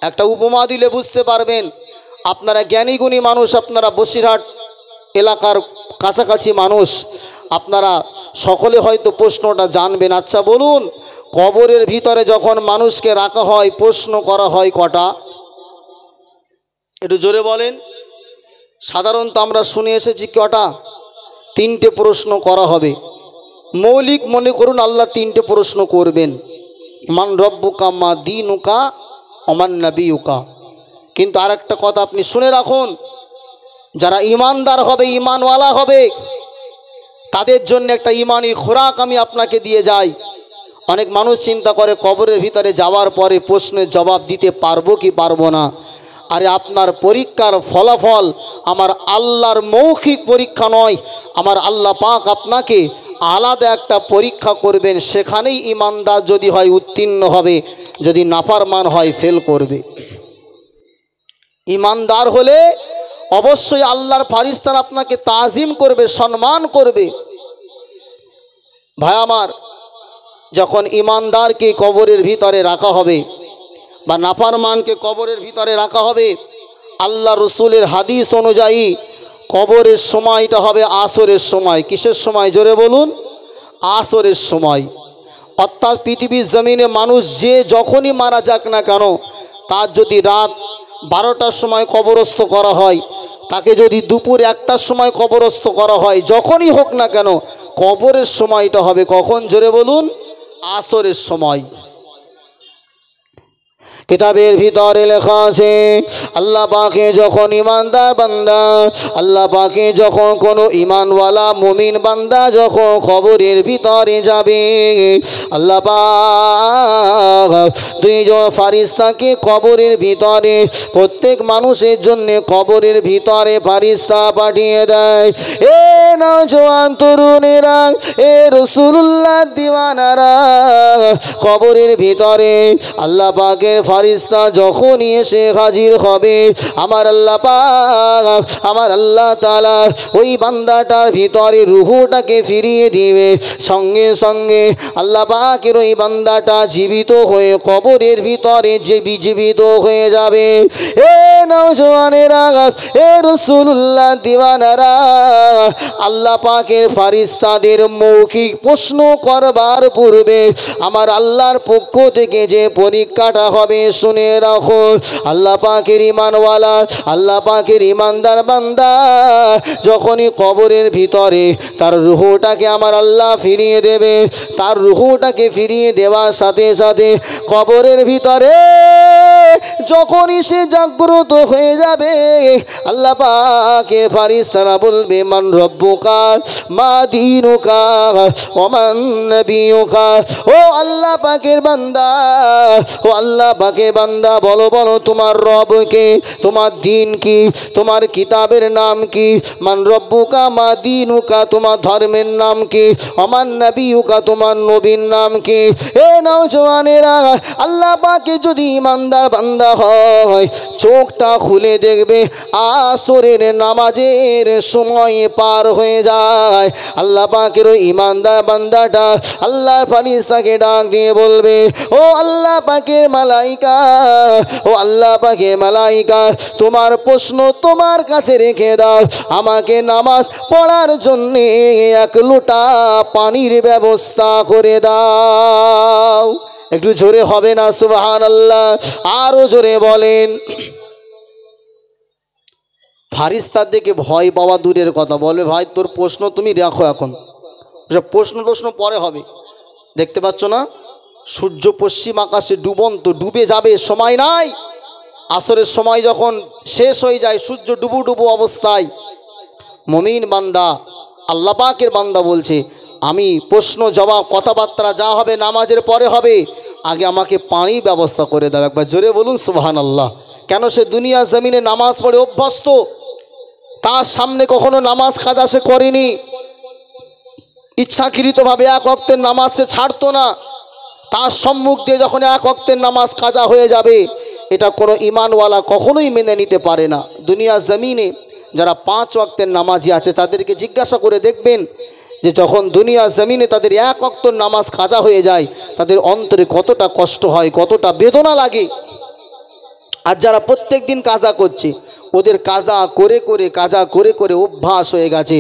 একটা উপমা দিলে বুঝতে পারবেন আপনারা জ্ঞানীগুণী মানুষ আপনারা বসিরহাট এলাকার কাছাকাছি মানুষ আপনারা সকলে হয়তো প্রশ্নটা জানবেন আচ্ছা বলুন কবরের ভিতরে যখন মানুষকে রাখা হয় প্রশ্ন করা হয় কটা একটু জোরে বলেন সাধারণত আমরা শুনে এসেছি কটা তিনটে প্রশ্ন করা হবে মৌলিক মনে করুন আল্লাহ তিনটে প্রশ্ন করবেন মান রব্বুকা মা দীনুকা ওমান নবিয়ুকা কিন্তু আরেকটা কথা আপনি শুনে রাখুন যারা ঈমানদার হবে ঈমানওয়ালা হবে তাদের জন্য একটা ঈমানি খোরাক আমি আপনাকে দিয়ে যাই অনেক মানুষ চিন্তা করে কবরের ভিতরে যাওয়ার পরে প্রশ্নের জবাব দিতে পারবো কি পারবো না আরে আপনার পরীক্ষার ফলাফল আমার আল্লাহর মৌখিক পরীক্ষা নয় আমার আল্লাহ পাক আপনাকে আলাদা একটা পরীক্ষা করবেন সেখানেই ঈমানদার যদি হয় উত্তীর্ণ হবে যদি নাফরমান হয় ফেল করবে ঈমানদার হলে অবশ্যই আল্লাহর ফারিস্তারা আপনাকে তাজিম করবে, সম্মান করবে। ভাই আমার, যখন ইমানদারকে কবরের ভিতরে রাখা হবে বা নাফরমানকে কবরের ভিতরে রাখা হবে, আল্লাহ রসুলের হাদিস অনুযায়ী কবরের সময়টা হবে আসরের সময়। কিসের সময়? জোরে বলুন। আসরের সময়। অর্থাৎ পৃথিবীর জমিনে মানুষ যে যখনই মারা যাক না কেন, তার যদি রাত 12টার সময় কবরস্থ করা হয়, তাকে যদি দুপুর 1টার সময় কবরস্থ করা হয়, যখনই হোক না কেন কবরের সময়টা হবে কখন? জোরে বলুন। আসরের সময়। কিতাবের ভিতরে লেখা আছে, আল্লাহ পাকে যখন ইমানদার বান্দা, আল্লাহ পাকে যখন কোনো ইমানওয়ালা মুমিন বান্দা যখন কবরের ভিতরে যাবে, আল্লাহ পাক দুইজন ফারিস্তাকে কবরের ভিতরে, প্রত্যেক মানুষের জন্য কবরের ভিতরে ফারিস্তা পাঠিয়ে দেয়। এ নওজোয়ান তরুণেরা, এ রাসূলুল্লাহ দিওয়ানারা, কবরের ভিতরে আল্লাহ পাকের ফারিস্তা যখনই এসে হাজির হবে, আমার আল্লাহ পাক, আমার আল্লাহ তাআলা ওই বান্দাটার ভিতরে রূহটাকে ফিরিয়ে দিবে। সঙ্গে সঙ্গে আল্লাহ পাকের ওই বান্দাটা জীবিত হয়ে কবরের ভিতরে জীবিত হয়ে যাবে। এ নওজওয়ানেরা, এ রাসূলুল্লাহ দিওয়ানারা, আল্লাহ পাকের ফারিস্তাদের মৌখিক প্রশ্ন করবার পূর্বে আমার আল্লাহর পক্ষ থেকে যে পরীক্ষাটা হবে শুনে রাখো। আল্লাহ পাকের ইমানওয়ালা, আল্লাহ পাকের ইমানদার বান্দা যখনই কবরের ভিতরে তার রূহটাকে আমার আল্লাহ ফিরিয়ে দেবে, তার রূহটাকে ফিরিয়ে দেওয়ার সাথে সাথে কবরের ভিতরে যখনই সে জাগ্রত হয়ে যাবে, আল্লাহ পাকে ফারিস্তারা বলবে, মান রব্বুকা মা দীনুকা ওয়া মান নবিয়ুকা। ও আল্লাহ পাকের বান্দা, ও আল্লাহ পাকের বান্দা, বলো বলো তোমার রবকে, তোমার দিন কি, তোমার কিতাবের নাম কি? মান রব্বুকা মা দীনুকা, তোমার ধর্মের নাম কি? ওয়া মান নবিয়ুকা, তোমার নবীর নাম কি? এ নওজওয়ানেরা, আল্লাহ পাকে যদি ইমানদার বান্দা হয়, চোখটা খুলে দেখবে আসরের নামাজের সময় পার হয়ে যায়। আল্লাহ পাকের ওই ইমানদার বান্দাটা আল্লাহর ফারিস্তাকে ডাক দিয়ে বলবে, ও আল্লাহ পাকের মালাইকা, ও আল্লাহ পাকের মালাইকা, তোমার প্রশ্ন তোমার কাছে রেখে দাও, আমাকে নামাজ পড়ার জন্যে 1 লোটা পানির ব্যবস্থা করে দাও। একটু জোরে হবে না সুবহানাল্লাহ? আরো জোরে বলেন। ফারিস্তার দিকে ভয় পাওয়া দূরের কথা, বলবে ভাই তোর প্রশ্ন তুমি রাখো, এখন প্রশ্ন পরে হবে। দেখতে পাচ্ছ না সূর্য পশ্চিম আকাশে ডুবন্ত, ডুবে যাবে, সময় নাই। আসরের সময় যখন শেষ হয়ে যায়, সূর্য ডুবু অবস্থায় মুমিন বান্দা, আল্লাহ পাকের বান্দা বলছে, আমি প্রশ্ন জবাব কথাবার্তা যা হবে নামাজের পরে হবে, আগে আমাকে পানি ব্যবস্থা করে দাও। একবার জোরে বলুন সুবহানাল্লাহ। কেন? সে দুনিয়া জমিনে নামাজ পড়ে অভ্যস্ত, তার সামনে কখনো নামাজ কাজা সে করেনি, ইচ্ছাকৃতভাবে 1 ওয়াক্তের নামাজ সে ছাড়তো না। তার সম্মুখ দিয়ে যখন 1 ওয়াক্তের নামাজ কাজা হয়ে যাবে, এটা কোনো ইমানওয়ালা কখনোই মেনে নিতে পারে না। দুনিয়া জমিনে যারা 5 ওয়াক্তের নামাজি আছে তাদেরকে জিজ্ঞাসা করে দেখবেন যে যখন দুনিয়া জমিনে তাদের 1 ওয়াক্তের নামাজ কাজা হয়ে যায়, তাদের অন্তরে কতটা কষ্ট হয়, কতটা বেদনা লাগে। আর যারা প্রত্যেক দিন কাজা করছে, ওদের কাজা করে করে অভ্যাস হয়ে গেছে,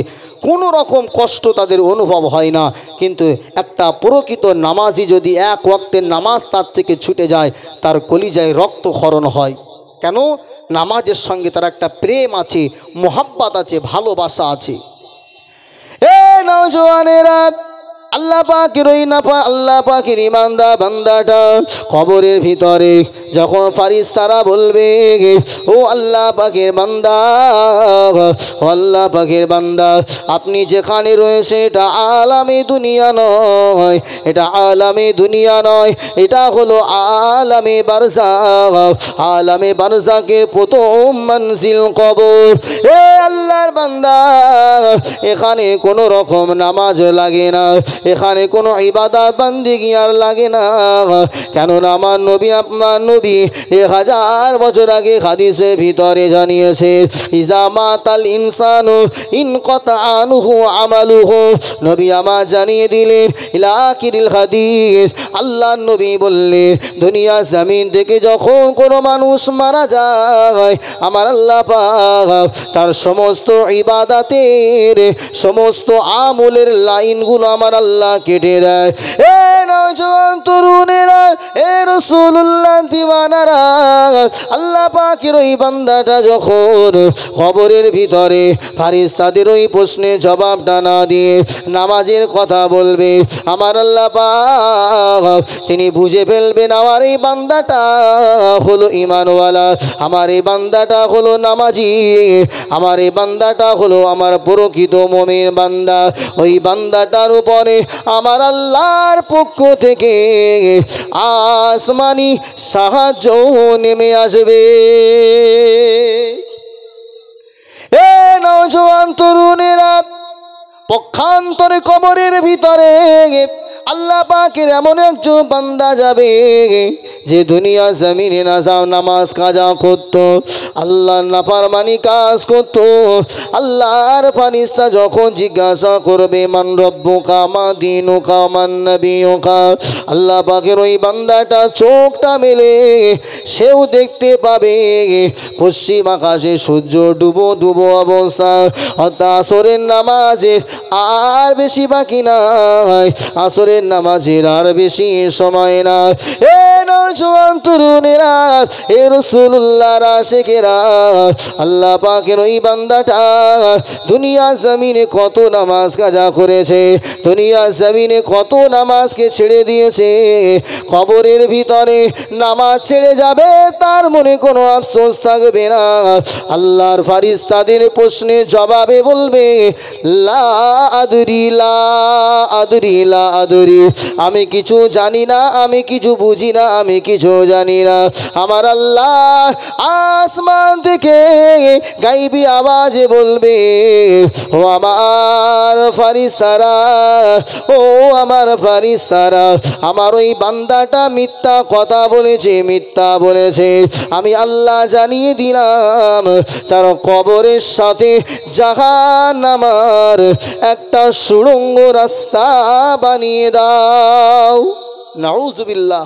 কোনো রকম কষ্ট তাদের অনুভব হয় না। কিন্তু একটা প্রকৃত নামাজি যদি 1 ওয়াক্তের নামাজ তার থেকে ছুটে যায়, তার কলিজায় রক্তক্ষরণ হয়। কেন? নামাজের সঙ্গে তার একটা প্রেম আছে, মোহাব্বত আছে, ভালোবাসা আছে। এ নওজওয়ানেরা, আল্লাহ পাকের ওই আল্লাহ পাকের ইমানদার বান্দাটা কবরের ভিতরে যখন ফারিস্তারা বলবে, ও আল্লাহ পাকের বান্দা, ও আল্লাহ পাকের বান্দা, আপনি যেখানে রয়েছে এটা আলামে দুনিয়া নয়, এটা আলামে দুনিয়া নয়, এটা হলো আলামে বারজাখ। আলামে বারজাখের প্রথম মঞ্জিল কবর। এ আল্লাহর বান্দা, এখানে কোনো রকম নামাজ লাগে না, এখানে কোনো ইবাদত বান্দিগি আর লাগে না। কেননা আমার নবী আপনার নবী 1000 বছর আগে হাদিসের ভিতরে জানিয়েছে, ইজা মাতাল ইনসানু ইনকাতা আনহু আমালুহু। নবী আমার জানিয়ে দিলেন ইলাকিল হাদিস, আল্লাহর নবী বললেন দুনিয়া জমিন থেকে যখন কোনো মানুষ মারা যায়, আমার আল্লাহ পাক তার সমস্ত ইবাদতের সমস্ত আমলের লাইনগুলো আমার আল্লাহ কেটে দেয়। এ নওজোয়ান তরুণেরা, এ রাসূলুল্লাহ দিওয়ানারা, আল্লাহ পাকের ওই বান্দাটা যখন কবরের ভিতরে ফারিস্তাদের ওই প্রশ্নের জবাবটা না দিয়ে নামাজের কথা বলবে, আমার আল্লাহ পাক তিনি বুঝে ফেলবেন আমার এই বান্দাটা হলো ঈমানওয়ালা, আমার এই বান্দাটা হলো নামাজি, আমার এই বান্দাটা হলো আমার প্রকৃত মুমিন বান্দা। ওই বান্দাটার উপরে আমার আল্লাহর পক্ষ থেকে আসমানি সাহায্য নেমে আসবে। এ নওজোয়ান তরুণেরা, পক্ষান্তরে কবরের ভিতরে আল্লাহ পাকের এমন একজন বান্দা যাবে যে দুনিয়া জমিনে নামাজ কাজা করতো, আল্লাহর নাফরমানি কাজ করতো। আল্লাহর ফারিস্তা যখন জিজ্ঞাসা করবে মান রব্বুকা মা দীনুকা মান নবিয়ুকা, আল্লাহ পাকের ওই বান্দাটা চোখটা মেলে সেও দেখতে পাবে পশ্চিম আকাশে সূর্য ডুবো ডুবো অবস্থা, অর্থাৎ আসরের নামাজে আর বেশি বাকি নাই, আসরের নামাজের আর বেশি সময় না। এ নওজোয়ান তরুণেরা, এ রাসূলুল্লাহর আশিকেরা, আল্লাহ পাকের ওই বান্দাটা দুনিয়া জমিনে কত নামাজ কাজা করেছে, দুনিয়া জমিনে কত নামাজকে ছেড়ে দিয়েছে, কবরের ভিতরে নামাজ ছেড়ে যাবে তার মনে কোনো আফসোস থাকবে না। আল্লাহর ফারিস্তাদের প্রশ্নের জবাবে বলবে লা আদরি লা আদরি লা আদরি, আমি কিছু জানি না, আমি কিছু বুঝি না, আমি কিছু জানি না। আমার আল্লাহ আসমান থেকে গাইবি আওয়াজে বলবে ও আমার ফারিস্তারা, ও আমার ফারিস্তারা, আমার ওই বান্দাটা মিথ্যা কথা বলেছে, মিথ্যা বলেছে, আমি আল্লাহ জানিয়ে দিলাম তার কবরের সাথে জাহান্নামের একটা সুড়ঙ্গ রাস্তা বানিয়ে দাও। নাউজুবিল্লাহ।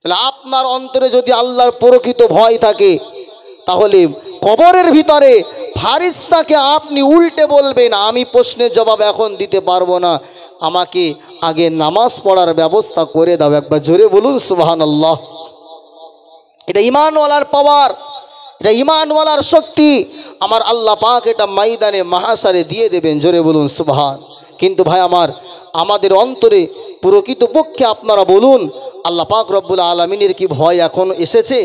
তাহলে আপনার অন্তরে যদি আল্লাহর প্রকৃত ভয় থাকে, তাহলে কবরের ভিতরে ফারিস্তাকে আপনি উল্টে বলবেন আমি প্রশ্নের জবাব এখন দিতে পারবো না, আমাকে আগে নামাজ পড়ার ব্যবস্থা করে দাও। একবার জোরে বলুন সুবহানাল্লাহ। এটা ঈমানওয়ালার পাওয়ার, এটা ঈমানওয়ালার শক্তি। আমার আল্লাহ পাক এটা ময়দানে মাহশারে দিয়ে দেবেন। জোরে বলুন সুবহান। কিন্তু ভাই আমার, আমাদের অন্তরে প্রকৃতপক্ষে আপনারা বলুন আল্লাহ পাক রব্বুল আলামিনের কি ভয় এখন এসেছে?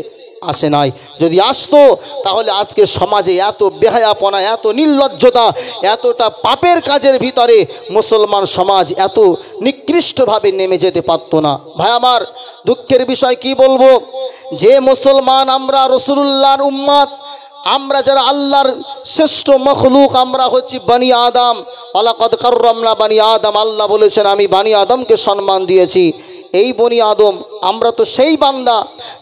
আসে নাই। যদি আসতো তাহলে আজকে সমাজে এত বেহায়াপনা, এত নির্লজ্জতা, এতটা পাপের কাজের ভিতরে মুসলমান সমাজ এত নিকৃষ্টভাবে নেমে যেতে পারতো না। ভাই আমার, দুঃখের বিষয় কি বলবো, যে মুসলমান আমরা রাসূলুল্লাহর উম্মত, আমরা যারা আল্লাহর শ্রেষ্ঠ মখলুক, আমরা হচ্ছি বানি আদম। ওয়ালাকাদ কাররামনা বানি আদম, আল্লাহ বলেছেন আমি বানি আদমকে সম্মান দিয়েছি। এই বনি আদম আমরা তো সেই বান্দা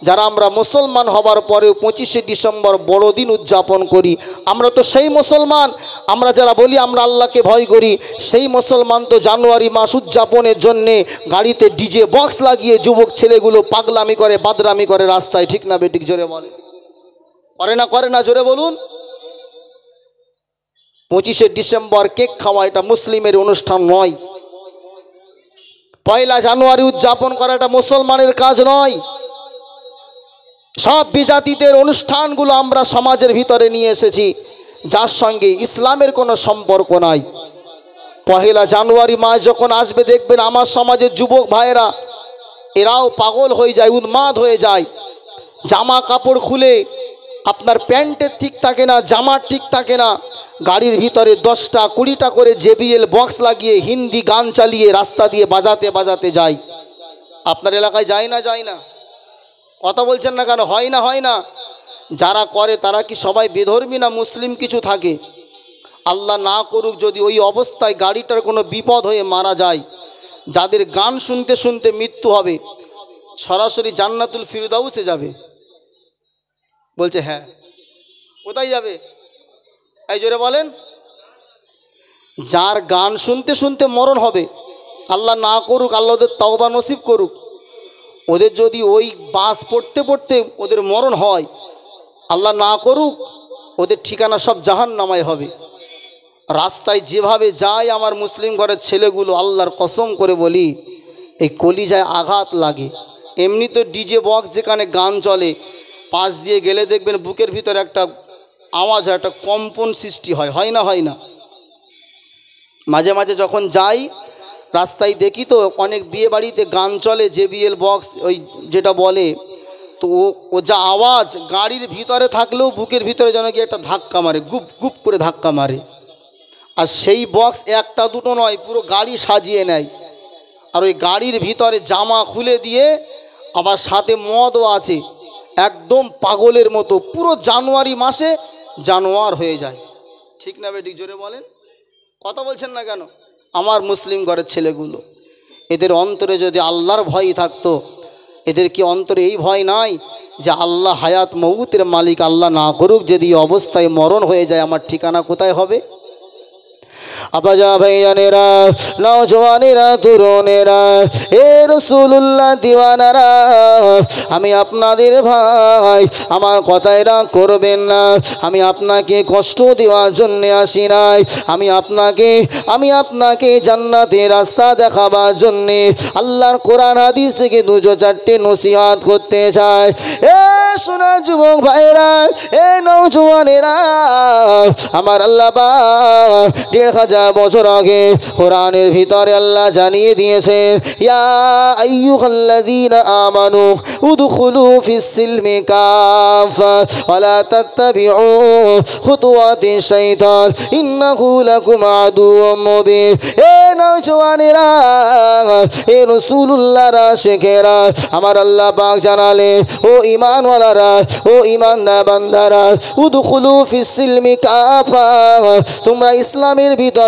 যারা আমরা মুসলমান হবার পরেও 25শে ডিসেম্বর বড়দিন উদযাপন করি। আমরা তো সেই মুসলমান, আমরা যারা বলি আমরা আল্লাহকে ভয় করি, সেই মুসলমান তো জানুয়ারি মাস উদযাপনের জন্যে গাড়িতে ডিজে বক্স লাগিয়ে যুবক ছেলেগুলো পাগলামি করে, বাদরামি করে রাস্তায়। ঠিক না বেঠিক? জোরে বলে। করে না? করে না? জোরে বলুন। 25শে ডিসেম্বর কেক খাওয়া এটা মুসলিমের অনুষ্ঠান নয়। 1 জানুয়ারি উদযাপন করাটা মুসলমানের কাজ নয়। সব বিজাতিদের অনুষ্ঠানগুলো আমরা সমাজের ভিতরে নিয়ে এসেছি, যার সঙ্গে ইসলামের কোনো সম্পর্ক নাই। 1 জানুয়ারি মাস যখন আসবে দেখবেন আমার সমাজের যুবক ভাইয়েরা এরাও পাগল হয়ে যায়, উন্মাদ হয়ে যায়। জামা কাপড় খুলে আপনার প্যান্টের ঠিক থাকে না, জামার ঠিক থাকে না, গাড়ির ভিতরে 10টা 20টা করে JBL বক্স লাগিয়ে হিন্দি গান চালিয়ে রাস্তা দিয়ে বাজাতে বাজাতে যায়। আপনার এলাকায় যায় না? যায় না? কথা বলছেন না কেন? হয় না? হয় না? যারা করে তারা কি সবাই বেধর্মী না মুসলিম কিছু থাকে? আল্লাহ না করুক যদি ওই অবস্থায় গাড়িটার কোনো বিপদ হয়ে মারা যায়, যাদের গান শুনতে শুনতে মৃত্যু হবে সরাসরি জান্নাতুল ফিরদাউসে যাবে। বলছে হ্যাঁ। কোথায় যাবে? এই জোরে বলেন। যার গান শুনতে শুনতে মরণ হবে, আল্লাহ না করুক, আল্লাহ ওদের তওবা নসিব করুক, ওদের যদি ওই বাস পড়তে পড়তে ওদের মরণ হয়, আল্লাহ না করুক, ওদের ঠিকানা সব জাহান্নামায় হবে। রাস্তায় যেভাবে যায় আমার মুসলিম ঘরের ছেলেগুলো, আল্লাহর কসম করে বলি এই কলিজায় আঘাত লাগে। এমনি তো ডিজে বক্স যেখানে গান চলে, পাশ দিয়ে গেলে দেখবেন বুকের ভিতরে একটা আওয়াজ হয়, একটা কম্পন সৃষ্টি হয়, হয় না? হয় না? মাঝে মাঝে যখন যাই রাস্তায় দেখি তো অনেক বিয়ে বাড়িতে গান চলে, JBL বক্স ওই যেটা বলে, তো ও যা আওয়াজ গাড়ির ভিতরে থাকলেও বুকের ভিতরে যেন কি একটা ধাক্কা মারে, গুপ গুপ করে ধাক্কা মারে। আর সেই বক্স একটা দুটো নয়, পুরো গাড়ি সাজিয়ে নেয়। আর ওই গাড়ির ভিতরে জামা খুলে দিয়ে আবার সাথে মদও আছে, একদম পাগলের মতো, পুরো জানুয়ারি মাসে জানোয়ার হয়ে যায়। ঠিক না বেটি? জোরে বলেন। কথা বলছেন না কেন? আমার মুসলিম ঘরের ছেলেগুলো, এদের অন্তরে যদি আল্লাহর ভয় থাকতো, এদের কি অন্তরে এই ভয় নাই যে আল্লাহ হায়াত মউতের মালিক, আল্লাহ না করুক যদি অবস্থায় মরণ হয়ে যায় আমার ঠিকানা কোথায় হবে? আবাজা ভাইয়ানেরা, নওজওয়ানেরা, তরুণেরা, এ রাসূলুল্লাহ দিওয়ানারা, আমি আপনাদের ভাই, আমার কথায় রাগ করবেন না। আমি আপনাকে কষ্ট দেওয়ার জন্য আসি নাই, আমি আপনাকে জান্নাতের রাস্তা দেখাবার জন্যে আল্লাহর কোরআন হাদিস থেকে দুটো চারটে নসিহত করতে চাই। এ শোনা যুবক ভাইরা, এ নওজওয়ানেরা, আমার আল্লাহ পাক ১,৫০০ বছর আগে কোরআনের ভিতরে আল্লাহ জানিয়ে দিয়েছেন, ইয়া আইয়ুহাল্লাযীনা আমানু উদখুলু ফিস-সিলমি কাফা ওয়া লা তাত্তাবিউ খুতুওয়াতিশ শাইতান ইন্নাহু লাকুম আদুউম মুবিন। এ নওজওয়ানেরা, এ রাসূলুল্লাহর আশিকেরা, আমার আল্লাহ পাক জানালেন, ও ঈমানওয়ালারা, ও ঈমানদার বান্দারা, উদখুলু ফিস-সিলমি কাফা, তোমরা ইসলামের ভিতরে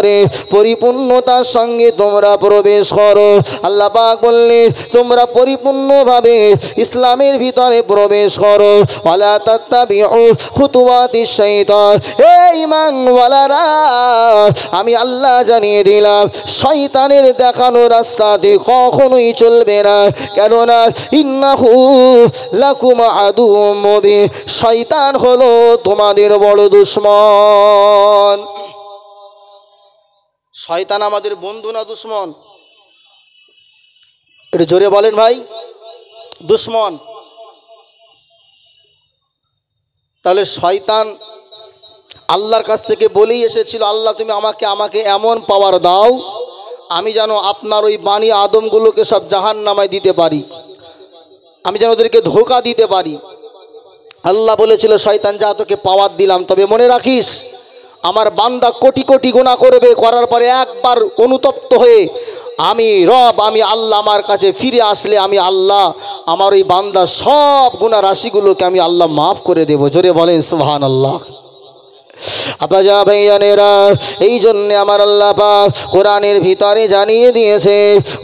পরিপূর্ণতার সঙ্গে তোমরা প্রবেশ করো। আল্লাহ পাক বললেন তোমরা পরিপূর্ণভাবে ইসলামের ভিতরে প্রবেশ করো। ওয়ালা তাত্তাবিউ খুতুওয়াতিশ শাইতান। হে ঈমানওয়ালারা, আমি আল্লাহ জানিয়ে দিলাম শয়তানের দেখানো রাস্তাতে কখনোই চলবে না, কেননা ইন্নাহু লাকুম আদুউম মুবিন, শয়তান হলো তোমাদের বড় দুশমন। শয়তান আমাদের বন্ধু না দুশমন? একটু জোরে বলেন ভাই। দুশমন। তাহলে শয়তান আল্লাহর কাছ থেকে বলেই এসেছিল, আল্লাহ তুমি আমাকে এমন পাওয়ার দাও আমি যেন আপনার ওই বানি আদমগুলোকে সব জাহান্নামায় দিতে পারি, আমি যেন ওদেরকে ধোঁকা দিতে পারি। আল্লাহ বলেছিল শয়তান যা তোকে পাওয়ার দিলাম, তবে মনে রাখিস আমার বান্দা কোটি কোটি গুনাহ করবে, করার পরে একবার অনুতপ্ত হয়ে আমি রব, আমি আল্লাহ আমার কাছে ফিরে আসলে আমি আল্লাহ আমার ওই বান্দা সব গুনাহ রাশিগুলোকে আমি আল্লাহ মাফ করে দেব। জোরে বলেন সুবহানাল্লাহ। আবাজা ভাইয়ানেরা, এই জন্যে আমার আল্লাহ পাক কোরআনের ভিতরে জানিয়ে দিয়েছে,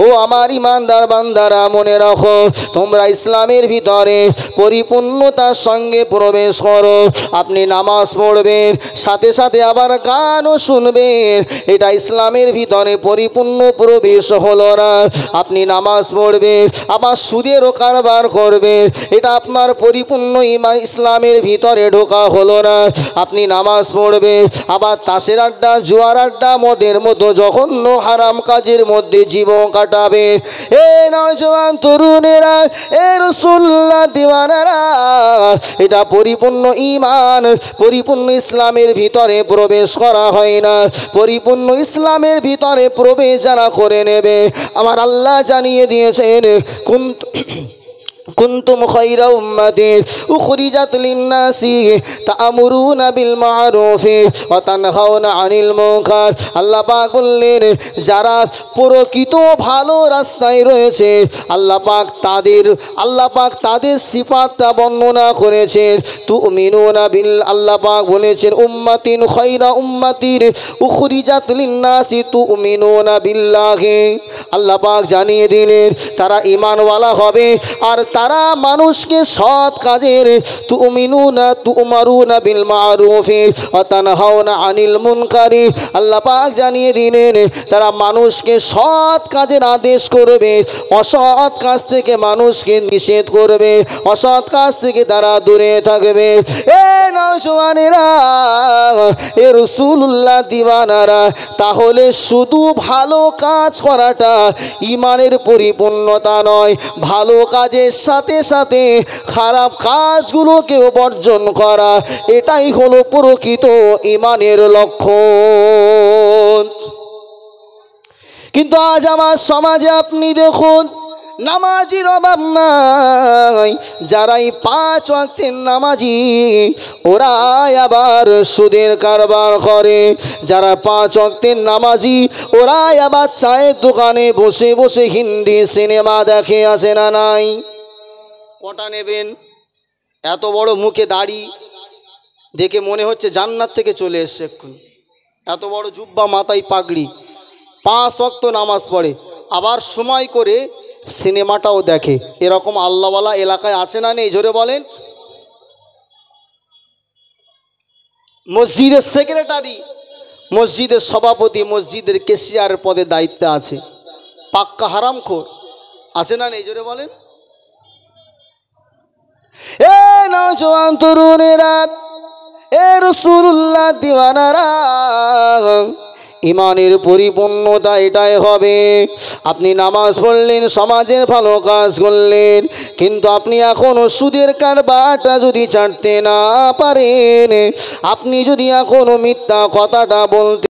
ও আমার ইমানদার বান্দারা মনে রাখো তোমরা ইসলামের ভিতরে পরিপূর্ণতার সঙ্গে প্রবেশ করো। আপনি নামাজ পড়বেন, সাথে সাথে আবার গানও শুনবেন, এটা ইসলামের ভিতরে পরিপূর্ণ প্রবেশ হলো না। আপনি নামাজ পড়বেন আবার সুদেরও কারবার করবেন, এটা আপনার পরিপূর্ণ ইসলামের ভিতরে ঢোকা হলো না। আপনি নামাজ পড়বে আবার তাসের আড্ডা, জুয়ার আড্ডা, মদের মতো জঘন্য হারাম কাজের মধ্যে জীবন কাটাবে। এ নওজওয়ান তরুণেরা, এ রাসূলুল্লাহ দিওয়ানারা, এটা পরিপূর্ণ ঈমান, পরিপূর্ণ ইসলামের ভিতরে প্রবেশ করা হয় না। পরিপূর্ণ ইসলামের ভিতরে প্রবেশ যারা করে নেবে আমার আল্লাহ জানিয়ে দিয়েছেন, কুনতুম খায়রা উম্মাতিন উখরিজাত লিন-নাসি তা'মুরুনা বিল মা'রুফি ওয়া তানহাউনা আনিল মুনকার। আল্লাহ পাক বললেন, যারা প্রকৃত ভালো রাস্তায় রয়েছে আল্লাহ পাক তাদের সিফাতটা বর্ণনা করেছেন। তুমিনুনা বিল, আল্লাহ পাক বলেছেন উম্মাতিন খায়রা উম্মাতিন উখরিজাত লিন-নাসি তুমিনুনা বিল্লাহি। আল্লাহ পাক জানিয়ে দিলেন তারা ঈমানওয়ালা হবে আর তারা মানুষকে সৎ কাজের তুমারুনা বিল মা'রুফি ওয়া তানহাউনা আনিল মুনকারি। আল্লাহ পাক জানিয়ে দিলেন তারা মানুষকে সৎ কাজের আদেশ করবে, অসৎ কাজ থেকে মানুষকে নিষেধ করবে, অসৎ কাজ থেকে তারা দূরে থাকবে। এ নওজওয়ানেরা, এ রাসূলুল্লাহ দিওয়ানারা, তাহলে শুধু ভালো কাজ করাটা ঈমানের পরিপূর্ণতা নয়, ভালো কাজের সাথে সাথে খারাপ কাজগুলোকেও বর্জন করা, এটাই হলো প্রকৃত ঈমানের লক্ষণ। কিন্তু আজ আমার সমাজে আপনি দেখুন নামাজির অভাব নাই। যারাই 5 ওয়াক্তের নামাজি ওরাই আবার সুদের কারবার করে। যারা 5 ওয়াক্তের নামাজি ওরাই আবার চায়ের দোকানে বসে বসে হিন্দি সিনেমা দেখে, আছে না নাই? কটা নেবেন? এত বড় মুখে দাড়ি দেখে মনে হচ্ছে জান্নাত থেকে চলে এসছে এক্ষুনি। এত বড় জুব্বা, মাথায় পাগড়ি, 5 ওয়াক্ত নামাজ পড়ে, আবার সময় করে সিনেমাটাও দেখে। এরকম আল্লাহওয়ালা এলাকায় আছে না নেই? জোরে বলেন। মসজিদের সেক্রেটারি, মসজিদের সভাপতি, মসজিদের কেশিয়ার পদে দায়িত্বে আছে, পাক্কা হারামখোর, আছে না নেই? জোরে বলেন। এ নওজওয়ান তরুণেরা, এ রাসূলুল্লাহ দিওয়ানারা, ঈমানের পরিপূর্ণতা এটাই হবে। আপনি নামাজ পড়লেন, সমাজের ভালো কাজ করলেন, কিন্তু আপনি এখনও সুদের কারবারটা যদি ছাড়তে না পারেন, আপনি যদি এখনও মিথ্যা কথাটা বলতে